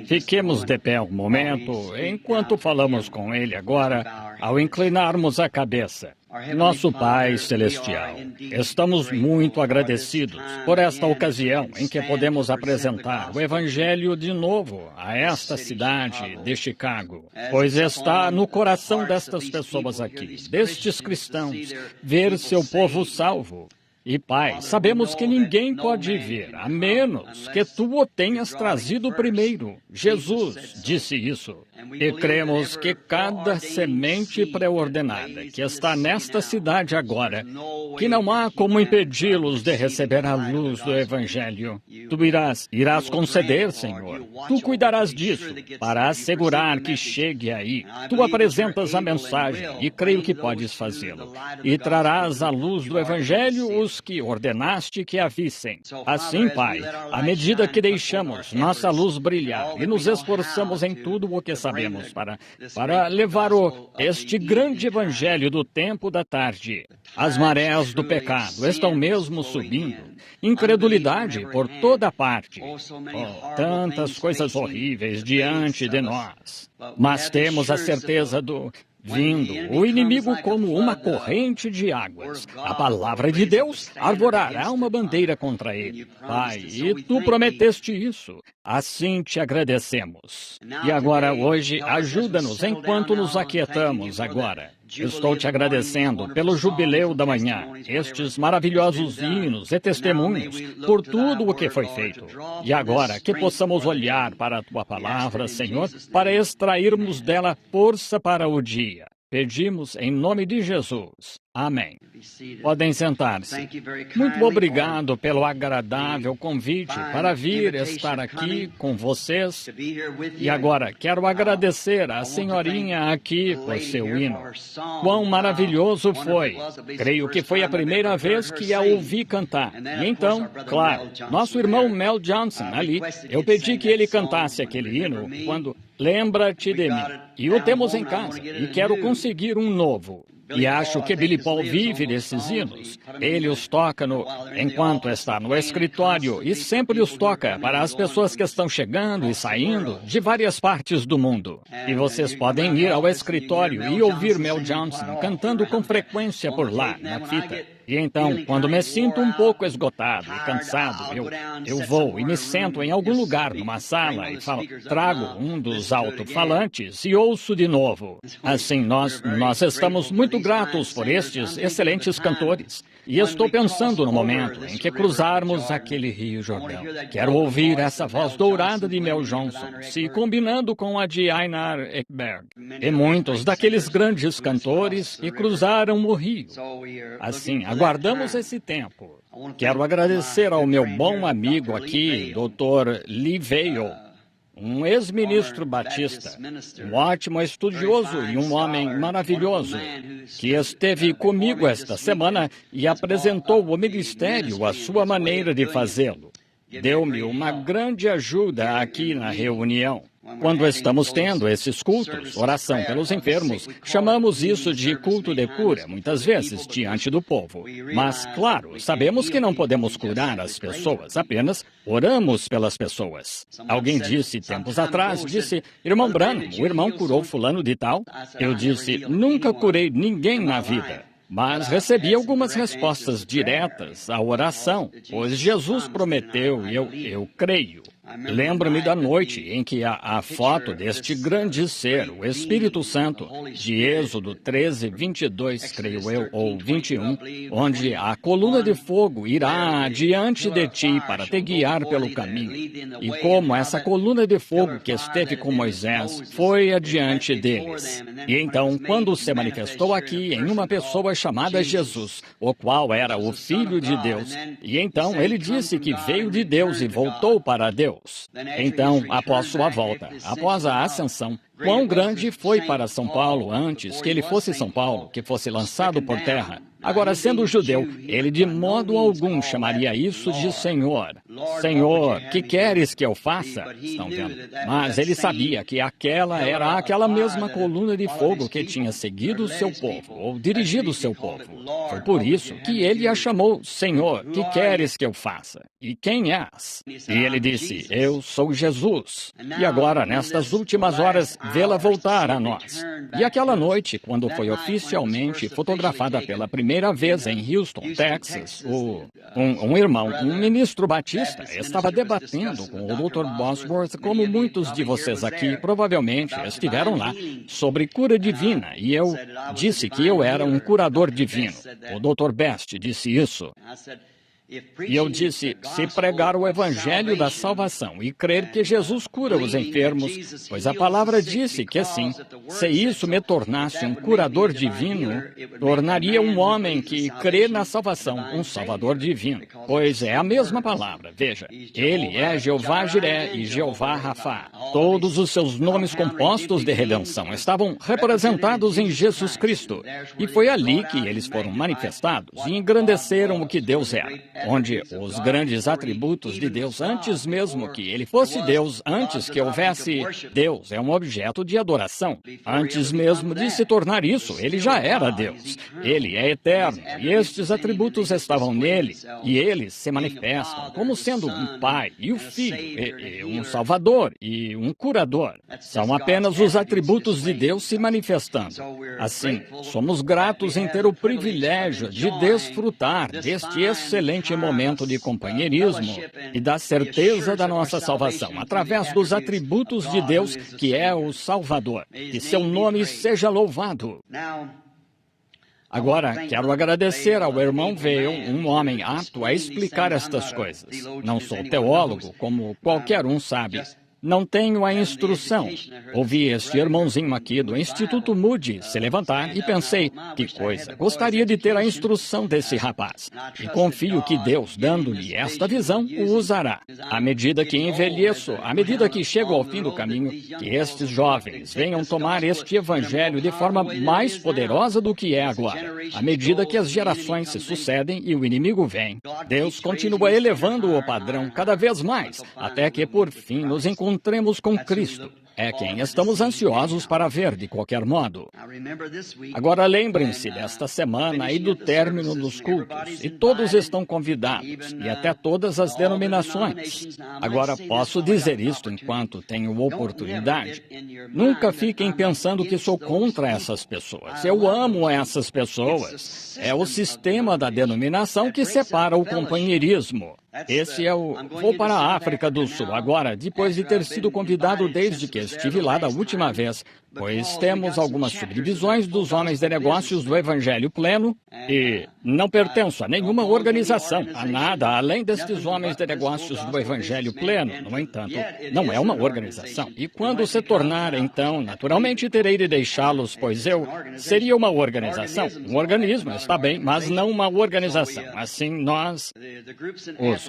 Fiquemos de pé um momento, enquanto falamos com Ele agora, ao inclinarmos a cabeça. Nosso Pai Celestial, estamos muito agradecidos por esta ocasião em que podemos apresentar o Evangelho de novo a esta cidade de Chicago, pois está no coração destas pessoas aqui, destes cristãos, ver seu povo salvo. E, Pai, sabemos que ninguém pode vir, a menos que Tu o tenhas trazido primeiro. Jesus disse isso. E cremos que cada semente pré-ordenada que está nesta cidade agora, que não há como impedi-los de receber a luz do Evangelho. Tu irás conceder, Senhor. Tu cuidarás disso, para assegurar que chegue aí. Tu apresentas a mensagem, e creio que podes fazê-lo. E trarás à luz do Evangelho os que ordenaste que a vissem. Assim, Pai, à medida que deixamos nossa luz brilhar e nos esforçamos em tudo o que sabemos para levar este grande Evangelho do tempo da tarde, as marés do pecado estão mesmo subindo, incredulidade por toda parte. Tantas coisas horríveis diante de nós. Mas temos a certeza vindo, o inimigo como uma corrente de águas. A palavra de Deus arvorará uma bandeira contra ele. Pai, e Tu prometeste isso. Assim te agradecemos. E agora, hoje, ajuda-nos enquanto nos aquietamos agora. Estou te agradecendo pelo jubileu da manhã, estes maravilhosos hinos e testemunhos, por tudo o que foi feito. E agora, que possamos olhar para a Tua palavra, Senhor, para extrairmos dela força para o dia. Pedimos em nome de Jesus. Amém. Podem sentar-se. Muito obrigado pelo agradável convite para vir estar aqui com vocês. E agora, quero agradecer à senhorinha aqui por seu hino. Quão maravilhoso foi! Creio que foi a primeira vez que a ouvi cantar. E então, claro, nosso irmão Mel Johnson ali, eu pedi que ele cantasse aquele hino quando Lembra-te de mim. E o temos em casa, e quero conseguir um novo. E acho que Billy Paul vive desses hinos. Ele os toca enquanto está no escritório e sempre os toca para as pessoas que estão chegando e saindo de várias partes do mundo. E vocês podem ir ao escritório e ouvir Mel Johnson cantando com frequência por lá, na fita. E então, quando me sinto um pouco esgotado e cansado, eu vou e me sento em algum lugar numa sala e trago um dos alto-falantes e ouço de novo. Assim, nós estamos muito gratos por estes excelentes cantores. E estou pensando no momento em que cruzarmos aquele Rio Jordão. Quero ouvir essa voz dourada de Mel Johnson, se combinando com a de Einar Ekberg, e muitos daqueles grandes cantores que cruzaram o rio. Assim, aguardamos esse tempo. Quero agradecer ao meu bom amigo aqui, Dr. Lee Vail, um ex-ministro batista, um ótimo estudioso e um homem maravilhoso, que esteve comigo esta semana e apresentou o ministério à sua maneira de fazê-lo. Deu-me uma grande ajuda aqui na reunião. Quando estamos tendo esses cultos, oração pelos enfermos, chamamos isso de culto de cura, muitas vezes, diante do povo. Mas, claro, sabemos que não podemos curar as pessoas, apenas oramos pelas pessoas. Alguém disse, tempos atrás, irmão Branham, o irmão curou fulano de tal? Eu disse, nunca curei ninguém na vida. Mas recebi algumas respostas diretas à oração, pois Jesus prometeu e eu creio. Lembro-me da noite em que a foto deste grande ser, o Espírito Santo, de Êxodo 13, 22, creio eu, ou 21, onde a coluna de fogo irá adiante de ti para te guiar pelo caminho. E como essa coluna de fogo que esteve com Moisés foi adiante deles. E então, quando se manifestou aqui em uma pessoa chamada Jesus, o qual era o Filho de Deus, e então ele disse que veio de Deus e voltou para Deus. Então, após sua volta, após a ascensão, Quão grande foi para São Paulo antes que ele fosse São Paulo, que fosse lançado por terra. Agora, sendo judeu, ele de modo algum chamaria isso de Senhor. Senhor, que queres que eu faça? Estão vendo? Mas ele sabia que aquela era aquela mesma coluna de fogo que tinha seguido o seu povo, ou dirigido o seu povo. Foi por isso que ele a chamou Senhor, que queres que eu faça? E quem és? E ele disse, eu sou Jesus. E agora, nestas últimas horas, vê-la voltar a nós. E aquela noite, quando foi oficialmente fotografada pela primeira vez em Houston, Texas, um irmão, um ministro batista, estava debatendo com o Dr. Bosworth, como muitos de vocês aqui provavelmente estiveram lá, sobre cura divina, e eu disse que eu era um curador divino. O Dr. Best disse isso. E eu disse, se pregar o evangelho da salvação e crer que Jesus cura os enfermos, pois a palavra disse que sim, se isso me tornasse um curador divino, tornaria um homem que crê na salvação um salvador divino. Pois é a mesma palavra, veja, ele é Jeová Jiré e Jeová Rafá. Todos os seus nomes compostos de redenção estavam representados em Jesus Cristo. E foi ali que eles foram manifestados e engrandeceram o que Deus era. Onde os grandes atributos de Deus, antes mesmo que ele fosse Deus, antes que houvesse Deus, é um objeto de adoração. Antes mesmo de se tornar isso, ele já era Deus. Ele é eterno, e estes atributos estavam nele, e eles se manifestam como sendo um Pai, e o Filho, e um Salvador, e um Curador. São apenas os atributos de Deus se manifestando. Assim, somos gratos em ter o privilégio de desfrutar deste excelente momento de companheirismo e da certeza da nossa salvação, através dos atributos de Deus, que é o Salvador. Que seu nome seja louvado. Agora, quero agradecer ao irmão Vail, um homem apto a explicar estas coisas. Não sou teólogo, como qualquer um sabe. Não tenho a instrução. Ouvi este irmãozinho aqui do Instituto Moody se levantar e pensei, que coisa, gostaria de ter a instrução desse rapaz. E confio que Deus, dando-lhe esta visão, o usará. À medida que envelheço, à medida que chego ao fim do caminho, que estes jovens venham tomar este evangelho de forma mais poderosa do que é agora. À medida que as gerações se sucedem e o inimigo vem, Deus continua elevando o padrão cada vez mais, até que por fim nos encontremos com Cristo. É quem estamos ansiosos para ver de qualquer modo. Agora lembrem-se desta semana e do término dos cultos, e todos estão convidados, e até todas as denominações. Agora, posso dizer isto enquanto tenho oportunidade. Nunca fiquem pensando que sou contra essas pessoas. Eu amo essas pessoas. É o sistema da denominação que separa o companheirismo. Esse é o... Vou para a África do Sul agora, depois de ter sido convidado desde que estive lá da última vez, pois temos algumas subdivisões dos homens de negócios do Evangelho Pleno e não pertenço a nenhuma organização, a nada além destes homens de negócios do Evangelho Pleno. No entanto, não é uma organização. E quando se tornar, então, naturalmente terei de deixá-los, pois eu seria uma organização. Um organismo, está bem, mas não uma organização. Assim, nós,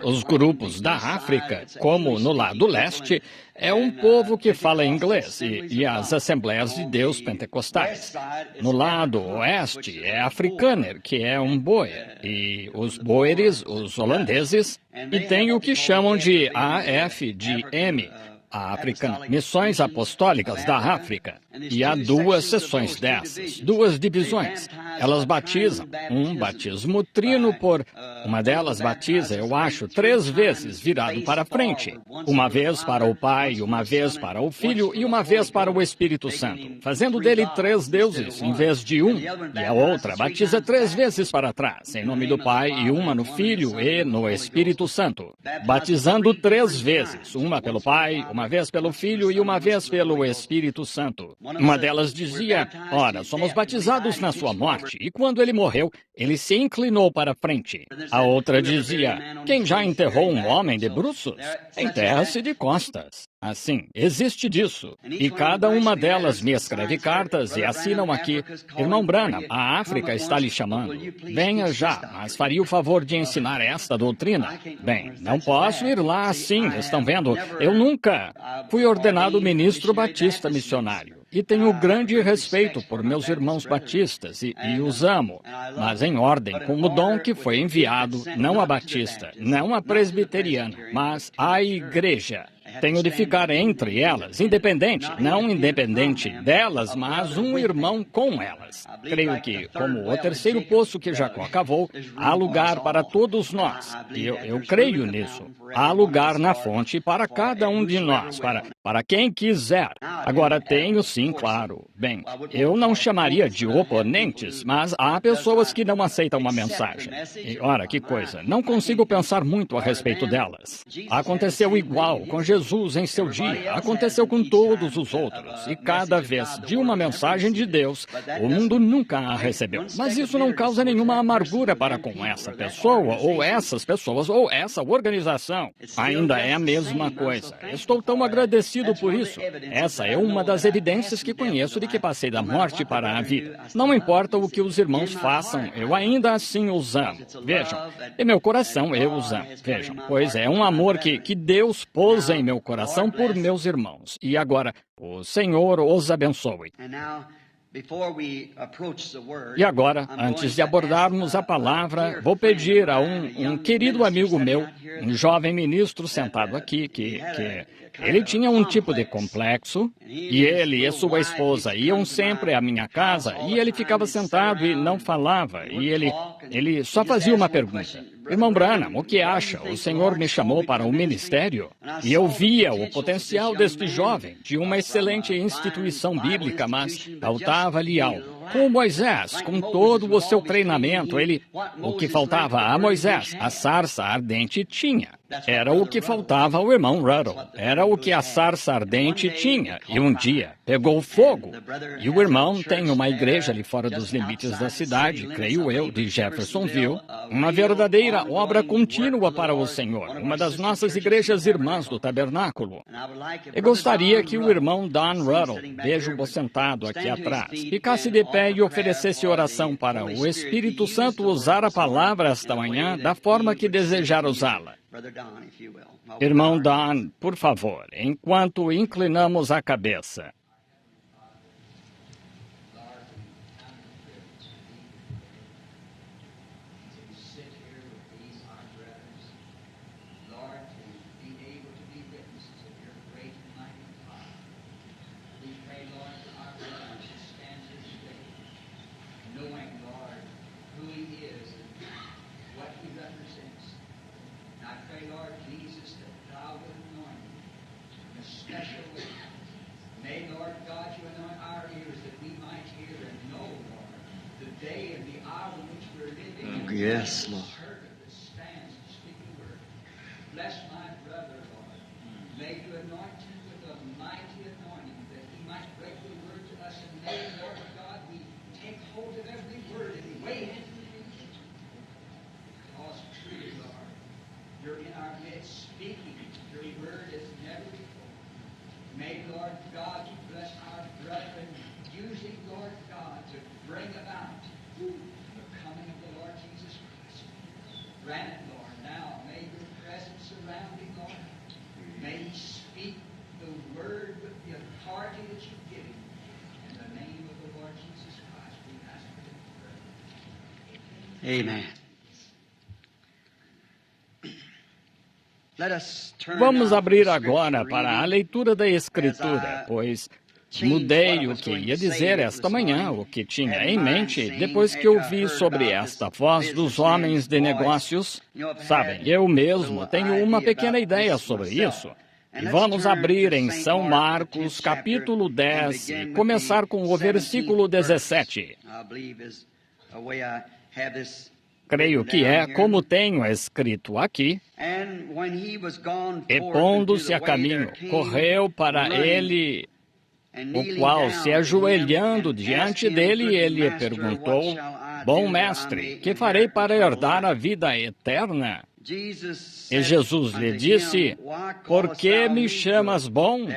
os grupos da África, como no lado leste, é um povo que fala inglês e as Assembleias de Deus pentecostais. No lado oeste é Afrikaner, que é um boer, e os boeres, os holandeses, e tem o que chamam de AFDM, a African Missões Apostólicas da África. E há duas seções dessas, duas divisões. Elas batizam, um batismo trino por... Uma delas batiza, eu acho, 3 vezes virado para frente. Uma vez para o Pai, uma vez para o Filho e uma vez para o Espírito Santo, fazendo dele 3 deuses em vez de um. E a outra batiza 3 vezes para trás, em nome do Pai e uma no Filho e no Espírito Santo. Batizando 3 vezes, uma pelo Pai, uma vez pelo Filho e uma vez pelo Espírito Santo. Uma delas dizia, ora, somos batizados na sua morte, e quando ele morreu, ele se inclinou para frente. A outra dizia, quem já enterrou um homem de bruços? Enterra-se de costas. Assim, existe disso. E cada uma delas me escreve cartas e assinam aqui, irmão Branham, a África está lhe chamando. Venha já, mas faria o favor de ensinar esta doutrina. Bem, não posso ir lá assim, estão vendo? Eu nunca fui ordenado ministro batista missionário. e tenho grande respeito por meus irmãos batistas e os amo, mas em ordem com o dom que foi enviado, não a batista, não a presbiteriana, mas à igreja. Tenho de ficar entre elas, independente, não independente delas, mas um irmão com elas. Creio que, como o terceiro poço que Jacó cavou, há lugar para todos nós. E eu creio nisso. Há lugar na fonte para cada um de nós, para quem quiser. Agora, tenho sim, claro. Bem, eu não chamaria de oponentes, mas há pessoas que não aceitam uma mensagem. E, ora, que coisa, não consigo pensar muito a respeito delas. Aconteceu igual com Jesus em seu dia, aconteceu com todos os outros, e cada vez de uma mensagem de Deus, o mundo nunca a recebeu. Mas isso não causa nenhuma amargura para com essa pessoa, ou essas pessoas, ou essa organização. Ainda é a mesma coisa. Estou tão agradecido por isso. Essa é uma das evidências que conheço de que passei da morte para a vida. Não importa o que os irmãos façam, eu ainda assim os amo. Vejam, em meu coração eu os amo. Vejam, pois é um amor que Deus pôs em meu coração por meus irmãos. E agora, o Senhor os abençoe. E agora, antes de abordarmos a palavra, vou pedir a um querido amigo meu, um jovem ministro sentado aqui, que ele tinha um tipo de complexo, e ele e sua esposa iam sempre à minha casa, e ele ficava sentado e não falava, e ele só fazia uma pergunta. Irmão Branham, o que acha? O Senhor me chamou para o ministério, e eu via o potencial deste jovem, de uma excelente instituição bíblica, mas faltava-lhe algo. Com Moisés, com todo o seu treinamento, o que faltava a Moisés, a sarça ardente tinha. Era o que faltava ao irmão Ruddle. Era o que a sarça ardente tinha. E um dia pegou fogo. E o irmão tem uma igreja ali fora dos limites da cidade, creio eu, de Jeffersonville, uma verdadeira obra contínua para o Senhor, uma das nossas igrejas irmãs do tabernáculo. Eu gostaria que o irmão Don Ruddle, vejo-o sentado aqui atrás, ficasse de pé e oferecesse oração para o Espírito Santo usar a palavra esta manhã da forma que desejar usá-la. Irmão Don, por favor, enquanto inclinamos a cabeça. Yes, Lord. Bless my brother, Lord. May you anoint him with a mighty anointing that he might break the word to us. And may, Lord God, we take hold of every word and weigh it. Because truly, Lord, you're in our midst speaking. Your word is never before. May, Lord God, you bless our brethren, using, Lord God, to bring about the coming of the Lord Jesus Christ. Grant it, Lord, now. May your presence surround him, Lord. May he speak the word with the authority that you've given him. In the name of the Lord Jesus Christ, we ask for it. Amen. Vamos abrir agora para a leitura da Escritura, pois mudei o que ia dizer esta manhã, o que tinha em mente, depois que ouvi sobre esta voz dos homens de negócios. Sabem, eu mesmo tenho uma pequena ideia sobre isso. E vamos abrir em São Marcos, capítulo 10, e começar com o versículo 17. Creio que é como tenho escrito aqui. E pondo-se a caminho, correu para ele, o qual, se ajoelhando diante dele, ele perguntou: Bom mestre, que farei para herdar a vida eterna? E Jesus lhe disse: Por que me chamas bom?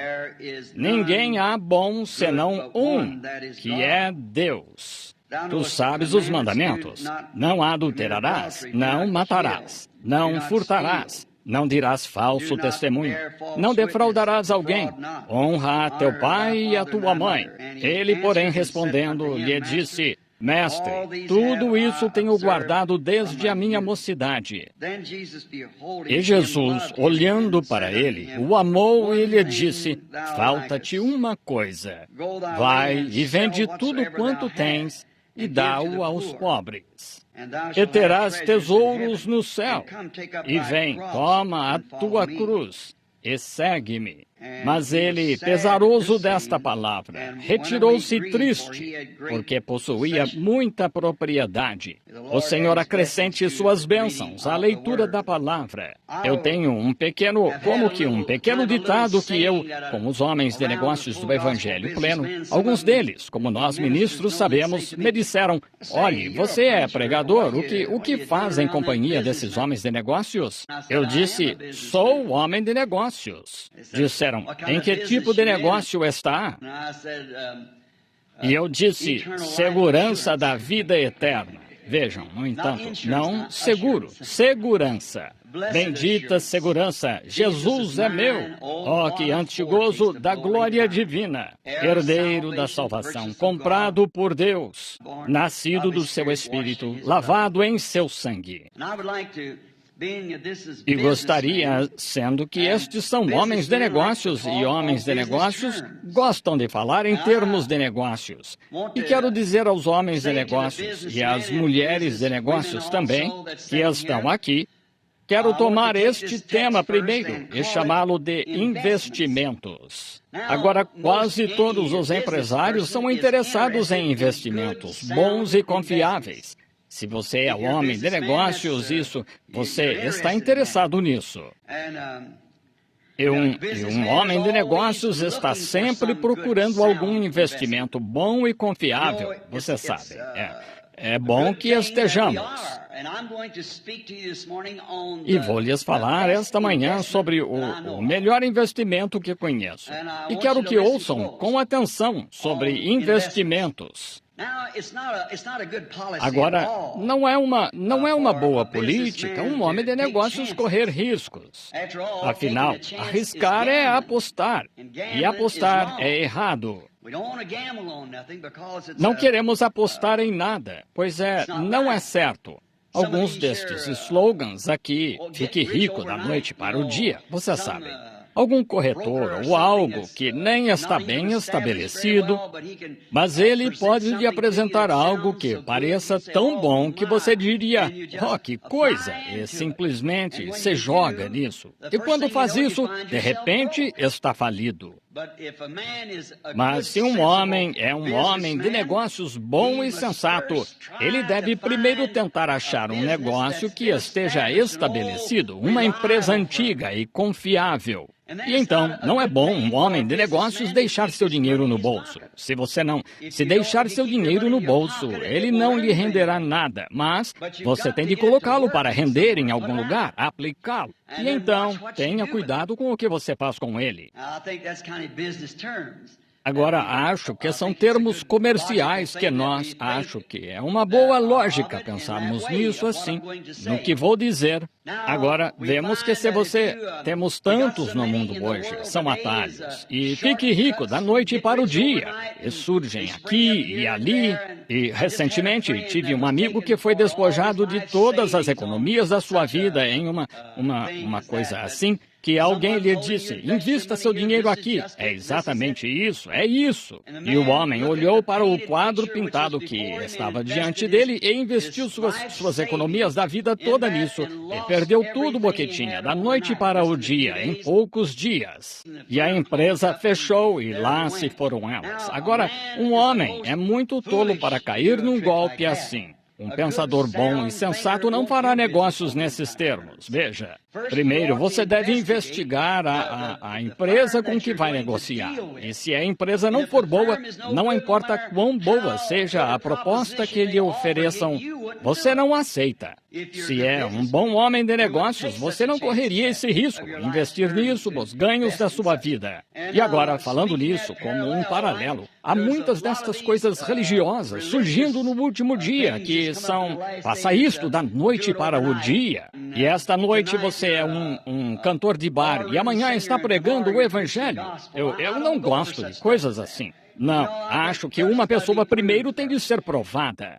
Ninguém há bom senão um, que é Deus. Tu sabes os mandamentos: não adulterarás, não matarás, não furtarás, Não dirás falso testemunho. Não defraudarás alguém. Honra a teu pai e a tua mãe. Ele, porém, respondendo, lhe disse: Mestre, tudo isso tenho guardado desde a minha mocidade. E Jesus, olhando para ele, o amou e lhe disse: Falta-te uma coisa. Vai e vende tudo quanto tens e dá-o aos pobres. E terás tesouros no céu. E vem, toma a tua cruz e segue-me. Mas ele, pesaroso desta palavra, retirou-se triste, porque possuía muita propriedade. O Senhor acrescente suas bênçãos à leitura da palavra. Eu tenho um pequeno ditado que eu, com os homens de negócios do Evangelho Pleno, alguns deles, como nós ministros sabemos, me disseram: olhe, você é pregador, o que faz em companhia desses homens de negócios? Eu disse: sou homem de negócios. Disseram: em que tipo de negócio está? E eu disse: segurança da vida eterna. Vejam, no entanto, não seguro, segurança. Bendita segurança, Jesus é meu. Oh, que antigozo da glória divina, herdeiro da salvação, comprado por Deus, nascido do seu Espírito, lavado em seu sangue. E gostaria, sendo que estes são homens de negócios, e homens de negócios gostam de falar em termos de negócios. E quero dizer aos homens de negócios e às mulheres de negócios também, que estão aqui, quero tomar este tema primeiro e chamá-lo de investimentos. Agora, quase todos os empresários são interessados em investimentos bons e confiáveis. Se você é um homem de negócios, você está interessado nisso. E um homem de negócios está sempre procurando algum investimento bom e confiável, você sabe. É bom que estejamos. E vou lhes falar esta manhã sobre o melhor investimento que conheço. E quero que ouçam com atenção sobre investimentos. Agora, não é uma boa política um homem de negócios correr riscos. Afinal, arriscar é apostar, e apostar é errado. Não queremos apostar em nada, pois não é certo. Alguns destes slogans aqui, fique rico da noite para o dia, você sabe. Algum corretor ou algo que nem está bem estabelecido, mas ele pode lhe apresentar algo que pareça tão bom que você diria: oh, que coisa! E simplesmente se joga nisso. E quando faz isso, de repente está falido. Mas se um homem é um homem de negócios bom e sensato, ele deve primeiro tentar achar um negócio que esteja estabelecido, uma empresa antiga e confiável. E então, não é bom um homem de negócios deixar seu dinheiro no bolso. Se deixar seu dinheiro no bolso, ele não lhe renderá nada, mas você tem de colocá-lo para render em algum lugar, aplicá-lo. E então, tenha cuidado com o que você faz com ele. Agora, acho que são termos comerciais acho que é uma boa lógica pensarmos nisso assim, no que vou dizer. Agora, vemos que temos tantos no mundo hoje, são atalhos, e fique rico da noite para o dia, e surgem aqui e ali, e recentemente tive um amigo que foi despojado de todas as economias da sua vida em uma coisa assim, que alguém lhe disse: invista seu dinheiro aqui. É exatamente isso, é isso. E o homem olhou para o quadro pintado que estava diante dele e investiu suas economias da vida toda nisso. E perdeu tudo o que tinha, da noite para o dia, em poucos dias. E a empresa fechou e lá se foram elas. Agora, um homem é muito tolo para cair num golpe assim. Um pensador bom e sensato não fará negócios nesses termos. Veja, primeiro você deve investigar a empresa com que vai negociar. E se a empresa não for boa, não importa quão boa seja a proposta que lhe ofereçam, Você não aceita. Se é um bom homem de negócios, você não correria esse risco, investir nisso nos ganhos da sua vida. E agora, falando nisso, como um paralelo, há muitas destas coisas religiosas surgindo no último dia, que são, faça isto da noite para o dia. E esta noite você é um cantor de bar e amanhã está pregando o Evangelho. Eu não gosto de coisas assim. Não, acho que uma pessoa primeiro tem de ser provada.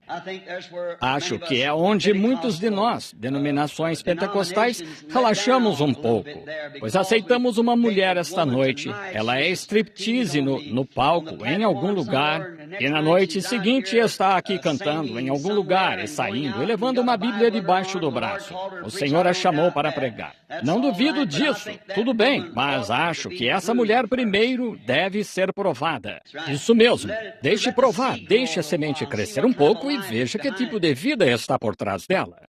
Acho que é onde muitos de nós, denominações pentecostais, relaxamos um pouco, pois aceitamos uma mulher esta noite. Ela é striptease no palco, em algum lugar, e na noite seguinte está aqui cantando em algum lugar e saindo e levando uma Bíblia debaixo do braço. O Senhor a chamou para pregar. Não duvido disso, tudo bem, mas acho que essa mulher primeiro deve ser provada. Isso mesmo. Deixe provar, deixe a semente crescer um pouco e veja que tipo de vida está por trás dela.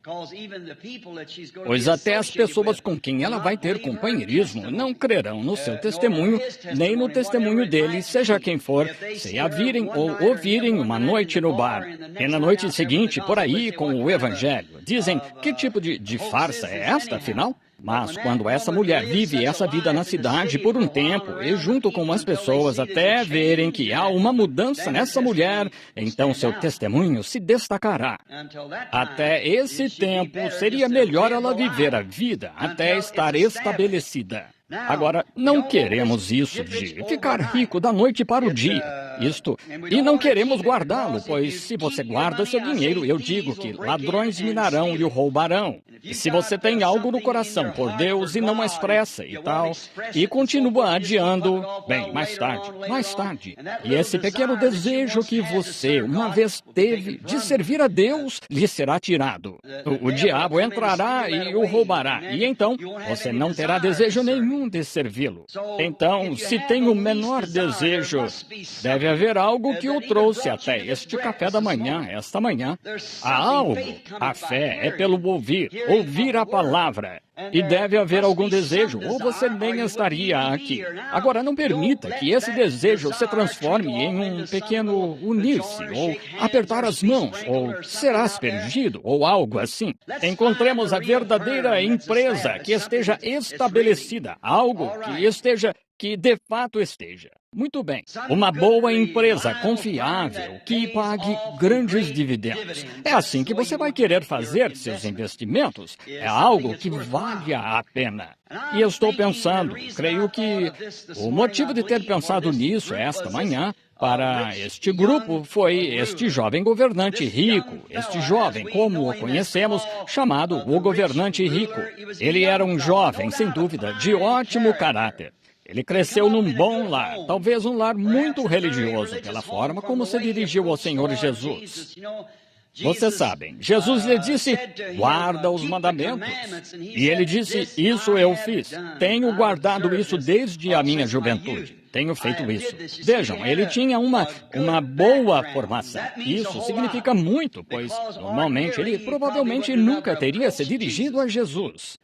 Pois até as pessoas com quem ela vai ter companheirismo não crerão no seu testemunho, nem no testemunho dele, seja quem for, se a virem ou ouvirem uma noite no bar, e na noite seguinte por aí com o Evangelho. Dizem, que tipo de farsa é esta, afinal? Mas quando essa mulher vive essa vida na cidade por um tempo e junto com as pessoas até verem que há uma mudança nessa mulher, então seu testemunho se destacará. Até esse tempo seria melhor ela viver a vida até estar estabelecida. Agora, não queremos isso de ficar rico da noite para o dia. E não queremos guardá-lo, pois se você guarda seu dinheiro, eu digo que ladrões minarão e o roubarão. E se você tem algo no coração por Deus e não expressa e tal, e continua adiando, bem, mais tarde. E esse pequeno desejo que você uma vez teve de servir a Deus lhe será tirado. O diabo entrará e o roubará, e então você não terá desejo nenhum de servi-lo. Então, se tem o menor desejo, deve haver algo que o trouxe até este café da manhã, esta manhã. Há algo. A fé é pelo ouvir a palavra. E deve haver algum desejo, ou você nem estaria aqui. Agora, não permita que esse desejo se transforme em um pequeno unir-se, ou apertar as mãos, ou ser aspergido, ou algo assim. Encontremos a verdadeira empresa que esteja estabelecida, algo que de fato esteja. Muito bem. Uma boa empresa confiável que pague grandes dividendos. É assim que você vai querer fazer seus investimentos. É algo que valha a pena. E eu estou pensando, creio que o motivo de ter pensado nisso esta manhã para este grupo foi este jovem governante rico, este jovem, como o conhecemos, chamado o governante rico. Ele era um jovem, sem dúvida, de ótimo caráter. Ele cresceu num bom lar, talvez um lar muito religioso, pela forma como se dirigiu ao Senhor Jesus. Vocês sabem, Jesus lhe disse, guarda os mandamentos. E ele disse, isso eu fiz. Tenho guardado isso desde a minha juventude. Tenho feito isso. Vejam, ele tinha uma boa formação. Isso significa muito, pois normalmente ele provavelmente nunca teria se dirigido a Jesus.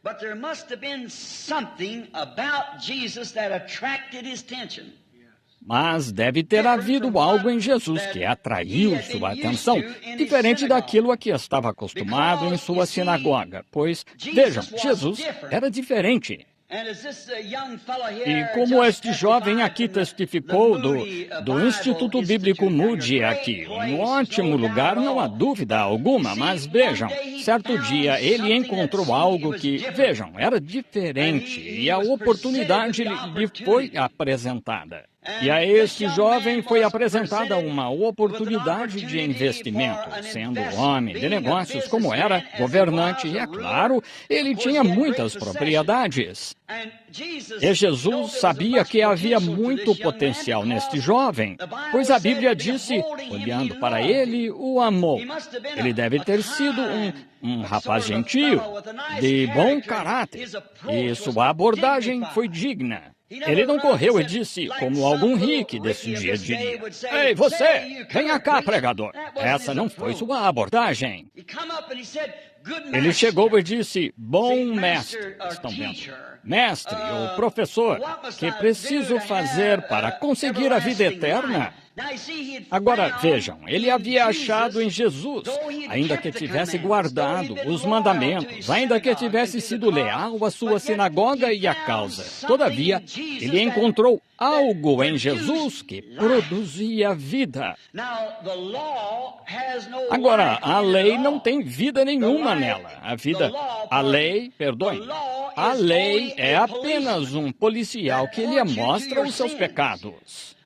Mas deve ter havido algo em Jesus que atraiu sua atenção, diferente daquilo a que estava acostumado em sua sinagoga. Pois, vejam, Jesus era diferente. E como este jovem aqui testificou do Instituto Bíblico Moody aqui, um ótimo lugar, não há dúvida alguma, mas vejam, certo dia ele encontrou algo que, vejam, era diferente e a oportunidade lhe foi apresentada. E a este jovem foi apresentada uma oportunidade de investimento, sendo homem de negócios como era, governante, e é claro, ele tinha muitas propriedades. E Jesus sabia que havia muito potencial neste jovem, pois a Bíblia disse, olhando para ele, o amou. Ele deve ter sido um rapaz gentil, de bom caráter, e sua abordagem foi digna. Ele não correu e disse, como algum rico desse dia diria, ei, você, venha cá, pregador. Essa não foi sua abordagem. Ele chegou e disse, bom mestre, estão vendo? Mestre ou professor, que preciso fazer para conseguir a vida eterna? Agora, vejam, ele havia achado em Jesus, ainda que tivesse guardado os mandamentos, ainda que tivesse sido leal à sua sinagoga e à causa. Todavia, ele encontrou algo em Jesus que produzia vida. Agora, a lei não tem vida nenhuma nela. A lei é apenas um policial que lhe mostra os seus pecados.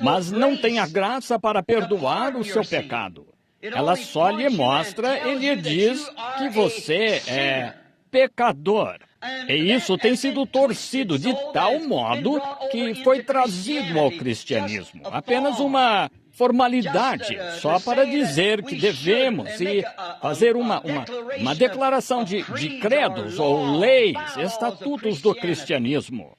Mas não tem a graça para perdoar o seu pecado. Ela só lhe mostra e lhe diz que você é pecador. E isso tem sido torcido de tal modo que foi trazido ao cristianismo. Apenas uma formalidade, só para dizer que devemos e fazer uma declaração de credos ou leis, estatutos do cristianismo.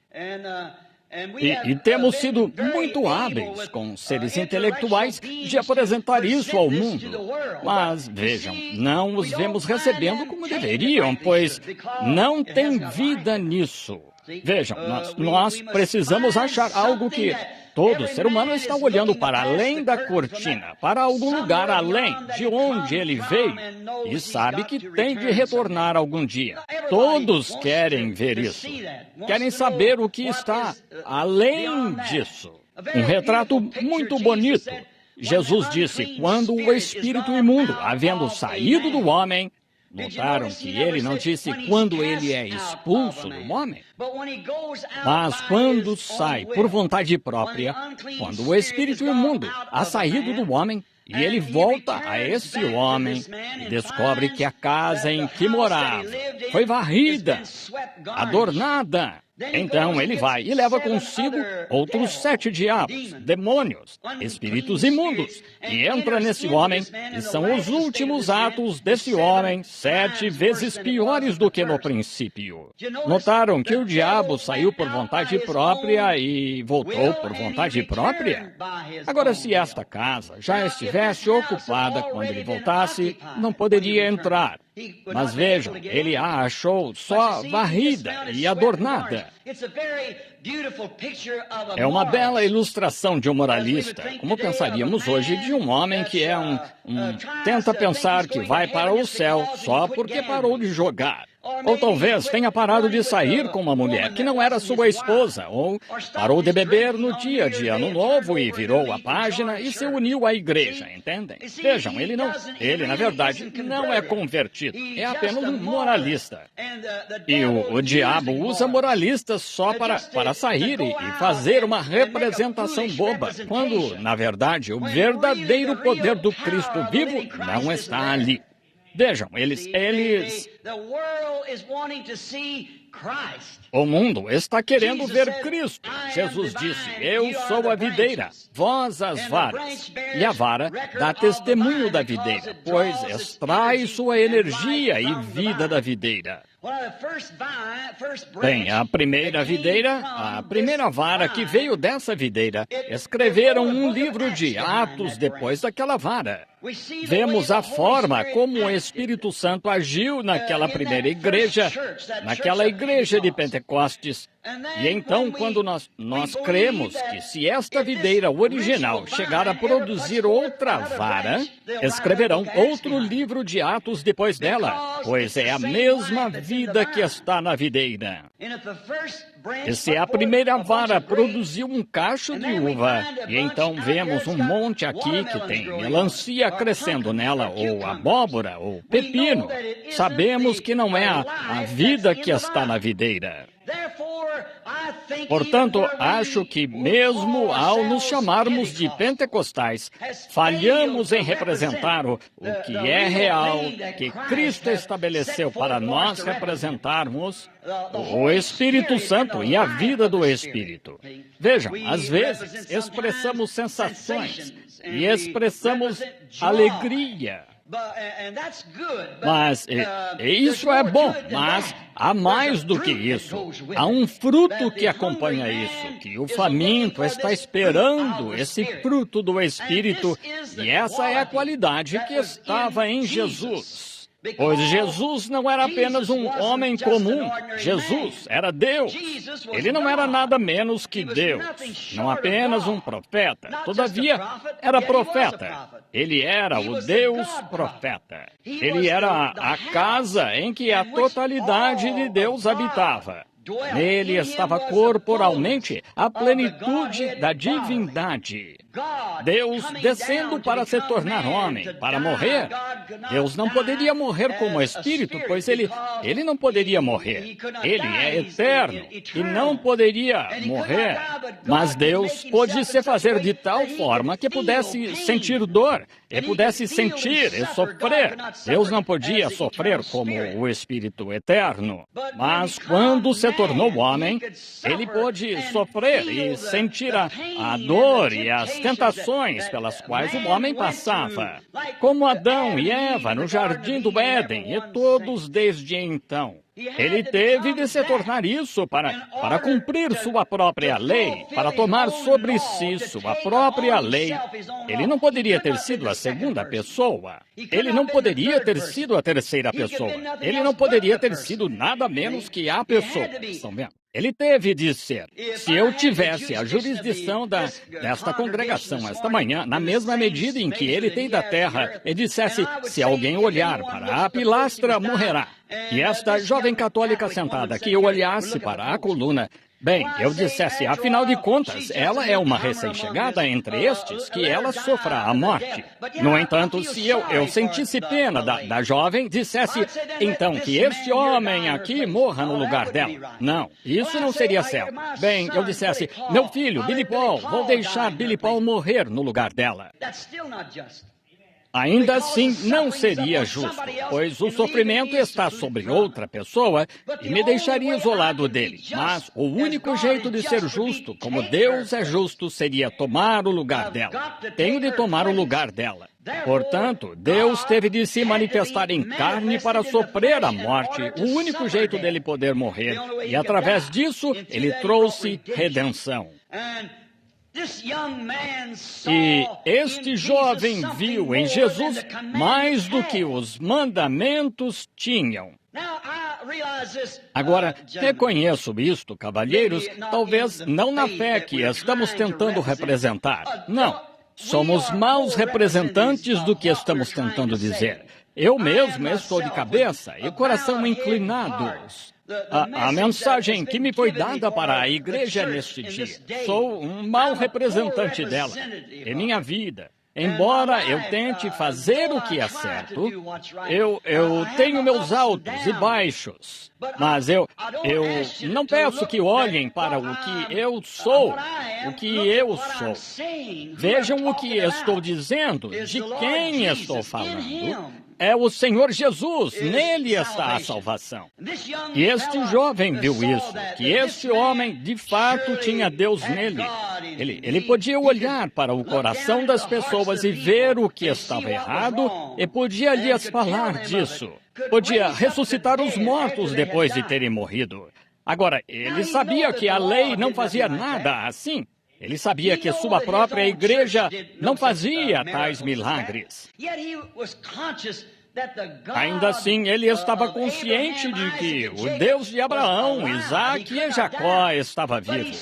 E temos sido muito hábeis com seres intelectuais de apresentar isso ao mundo. Mas, vejam, não os vemos recebendo como deveriam, pois não tem vida nisso. Vejam, nós precisamos achar algo que todo ser humano está olhando para além da cortina, para algum lugar além de onde ele veio e sabe que tem de retornar algum dia. Todos querem ver isso. Querem saber o que está além disso. Um retrato muito bonito. Jesus disse, quando o espírito imundo, havendo saído do homem, notaram que ele não disse quando ele é expulso do homem, mas quando sai por vontade própria, quando o espírito imundo ha saído do homem, e ele volta a esse homem e descobre que a casa em que morava foi varrida, adornada. Então ele vai e leva consigo outros 7 diabos, demônios, espíritos imundos, e entra nesse homem, e são os últimos atos desse homem 7 vezes piores do que no princípio. Notaram que o diabo saiu por vontade própria e voltou por vontade própria? Agora, se esta casa já estivesse ocupada quando ele voltasse, não poderia entrar. Mas vejam, ele a achou só varrida e adornada. É uma bela ilustração de um moralista, como pensaríamos hoje de um homem que é tenta pensar que vai para o céu só porque parou de jogar. Ou talvez tenha parado de sair com uma mulher que não era sua esposa, ou parou de beber no dia de Ano Novo e virou a página e se uniu à igreja, entendem? Vejam, ele na verdade, não é convertido, é apenas um moralista. E o diabo usa moralistas só para sair e fazer uma representação boba, quando, na verdade, o verdadeiro poder do Cristo vivo não está ali. Vejam, o mundo está querendo ver Cristo. Jesus disse, eu sou a videira, vós as varas. E a vara dá testemunho da videira, pois extrai sua energia e vida da videira. Bem, a primeira videira, a primeira vara que veio dessa videira, escreveram um livro de Atos depois daquela vara. Vemos a forma como o Espírito Santo agiu naquela primeira igreja, naquela igreja de Pentecostes. E então, quando nós cremos que se esta videira original chegar a produzir outra vara, escreverão outro livro de Atos depois dela, pois é a mesma vida que está na videira. E se a primeira vara produziu um cacho de uva, e então vemos um monte aqui que tem melancia crescendo nela, ou abóbora, ou pepino, sabemos que não é a vida que está na videira. Portanto, acho que mesmo ao nos chamarmos de pentecostais, falhamos em representar o que é real, que Cristo estabeleceu para nós representarmos, o Espírito Santo e a vida do Espírito. Vejam, às vezes expressamos sensações e expressamos alegria. Mas isso é bom, mas há mais do que isso. Há um fruto que acompanha isso, que o faminto está esperando esse fruto do Espírito, e essa é a qualidade que estava em Jesus. Pois Jesus não era apenas um homem comum. Jesus era Deus. Ele não era nada menos que Deus. Não apenas um profeta. Todavia, era profeta. Ele era o Deus profeta. Ele era a casa em que a totalidade de Deus habitava. Nele estava corporalmente a plenitude da divindade. Deus descendo para se tornar homem, para morrer. Deus não poderia morrer como espírito, pois ele não poderia morrer. Ele é eterno e não poderia morrer. Mas Deus pôde se fazer de tal forma que pudesse sentir dor, e pudesse sentir e sofrer. Deus não podia sofrer como o Espírito eterno. Mas quando se tornou homem, ele pôde sofrer e sentir a dor e as tentações pelas quais o homem passava, como Adão e Eva no jardim do Éden e todos desde então. Ele teve de se tornar isso para cumprir sua própria lei, para tomar sobre si sua própria lei. Ele não poderia ter sido a segunda pessoa. Ele não poderia ter sido a terceira pessoa. Ele não poderia ter sido nada menos que a pessoa. Estão vendo? Ele teve de ser. Se eu tivesse a jurisdição desta congregação esta manhã, na mesma medida em que ele tem da terra, e dissesse, se alguém olhar para a pilastra, morrerá. E esta jovem católica sentada aqui olhasse para a coluna, bem, eu dissesse, afinal de contas, ela é uma recém-chegada entre estes, que ela sofra a morte. No entanto, se eu sentisse pena da jovem, dissesse, então, que este homem aqui morra no lugar dela. Não, isso não seria certo. Bem, eu dissesse, meu filho, Billy Paul, vou deixar Billy Paul morrer no lugar dela. Ainda assim, não seria justo, pois o sofrimento está sobre outra pessoa e me deixaria isolado dele. Mas o único jeito de ser justo, como Deus é justo, seria tomar o lugar dela. Tenho de tomar o lugar dela. Portanto, Deus teve de se manifestar em carne para sofrer a morte, o único jeito dele poder morrer. E através disso, ele trouxe redenção. E este jovem viu em Jesus mais do que os mandamentos tinham. Agora, reconheço isto, cavalheiros, talvez não na fé que estamos tentando representar. Não, somos maus representantes do que estamos tentando dizer. Eu mesmo estou de cabeça e coração inclinados. A mensagem que me foi dada para a igreja neste dia, sou um mau representante dela em minha vida. Embora eu tente fazer o que é certo, eu tenho meus altos e baixos, mas eu não peço que olhem para o que eu sou, Vejam o que estou dizendo, de quem estou falando. É o Senhor Jesus, nele está a salvação. E este jovem viu isso, que este homem de fato tinha Deus nele. Ele podia olhar para o coração das pessoas e ver o que estava errado e podia lhes falar disso. Podia ressuscitar os mortos depois de terem morrido. Agora, ele sabia que a lei não fazia nada assim. Ele sabia que sua própria igreja não fazia tais milagres. Ainda assim, ele estava consciente de que o Deus de Abraão, Isaque e Jacó estava vivo.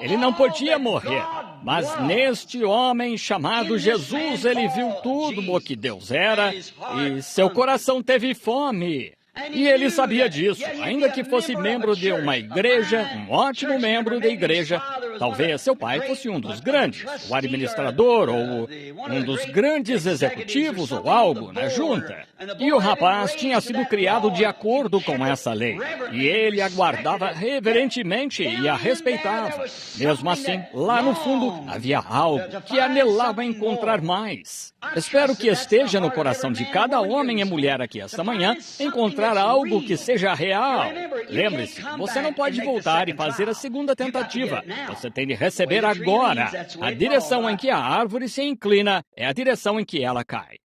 Ele não podia morrer, mas neste homem chamado Jesus, ele viu tudo o que Deus era e seu coração teve fome. E ele sabia disso, ainda que fosse membro de uma igreja, um ótimo membro da igreja. Talvez seu pai fosse um dos grandes, o administrador ou um dos grandes executivos ou algo na junta. E o rapaz tinha sido criado de acordo com essa lei. E ele a guardava reverentemente e a respeitava. Mesmo assim, lá no fundo, havia algo que anelava encontrar mais. Espero que esteja no coração de cada homem e mulher aqui esta manhã encontrar algo que seja real. Lembre-se, você não pode voltar e fazer a segunda tentativa. Você tem de receber agora. A direção em que a árvore se inclina é a direção em que ela cai.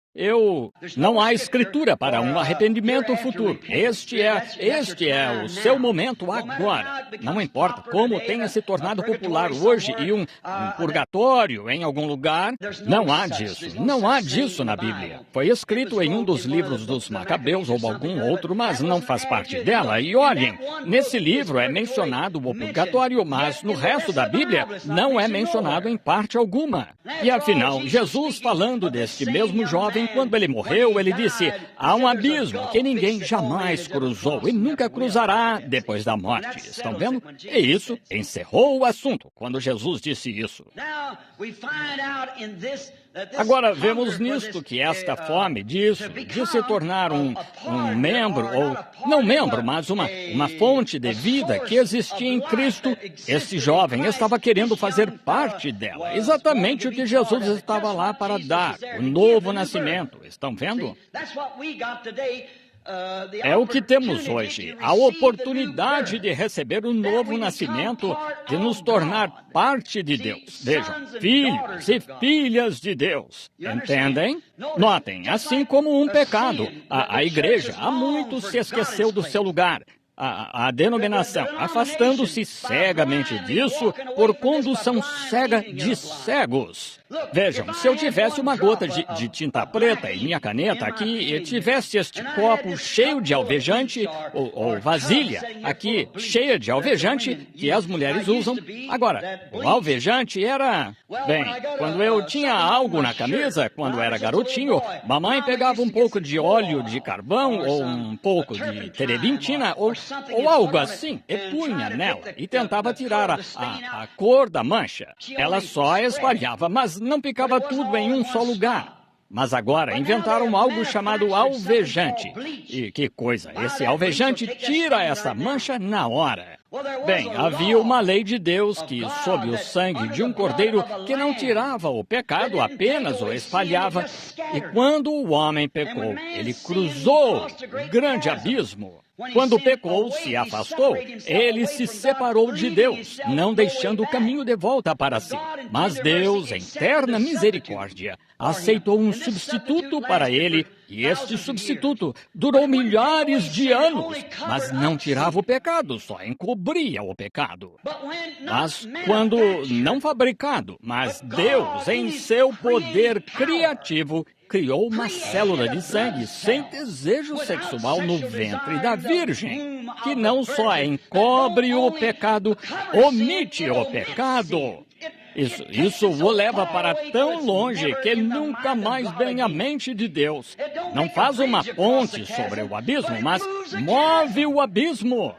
Não há escritura para um arrependimento futuro. Este é o seu momento agora. Não importa como tenha se tornado popular hoje e um purgatório em algum lugar. Não há disso. Não há disso na Bíblia. Foi escrito em um dos livros dos Macabeus ou algum outro, mas não faz parte dela. E olhem, nesse livro é mencionado o purgatório, mas no resto da Bíblia não é mencionado em parte alguma. E afinal, Jesus, falando deste mesmo jovem, quando ele morreu, ele disse: há um abismo que ninguém jamais cruzou e nunca cruzará depois da morte. Estão vendo? E isso encerrou o assunto quando Jesus disse isso. Agora, vemos nisto que esta fome de se tornar um membro, ou não membro, mas uma fonte de vida que existia em Cristo, este jovem estava querendo fazer parte dela. Exatamente o que Jesus estava lá para dar, o novo nascimento. Estão vendo? É o que temos hoje, a oportunidade de receber o novo nascimento, de nos tornar parte de Deus. Vejam, filhos e filhas de Deus. Entendem? Notem, assim como um pecado, a igreja há muito se esqueceu do seu lugar. A denominação, afastando-se cegamente disso por condução cega de cegos. Vejam, se eu tivesse uma gota de tinta preta em minha caneta aqui e tivesse este copo cheio de alvejante, ou vasilha aqui cheia de alvejante que as mulheres usam. Agora, o alvejante era... Bem, quando eu tinha algo na camisa, quando era garotinho, mamãe pegava um pouco de óleo de carvão ou um pouco de terebintina ou algo assim e punha nela e tentava tirar a cor da mancha. Ela só espalhava, mas não ficava tudo em um só lugar. Mas agora inventaram algo chamado alvejante. E que coisa, esse alvejante tira essa mancha na hora. Bem, havia uma lei de Deus que, sob o sangue de um cordeiro, que não tirava o pecado, apenas o espalhava. E quando o homem pecou, ele cruzou o grande abismo. Quando pecou, se afastou, ele se separou de Deus, não deixando o caminho de volta para si. Mas Deus, em eterna misericórdia, aceitou um substituto para ele, e este substituto durou milhares de anos, mas não tirava o pecado, só encobria o pecado. Mas quando não fabricado, mas Deus, em seu poder criativo, criou uma célula de sangue sem desejo sexual no ventre da Virgem, que não só encobre o pecado, omite o pecado. Isso o leva para tão longe que ele nunca mais vem à mente de Deus. Não faz uma ponte sobre o abismo, mas move o abismo.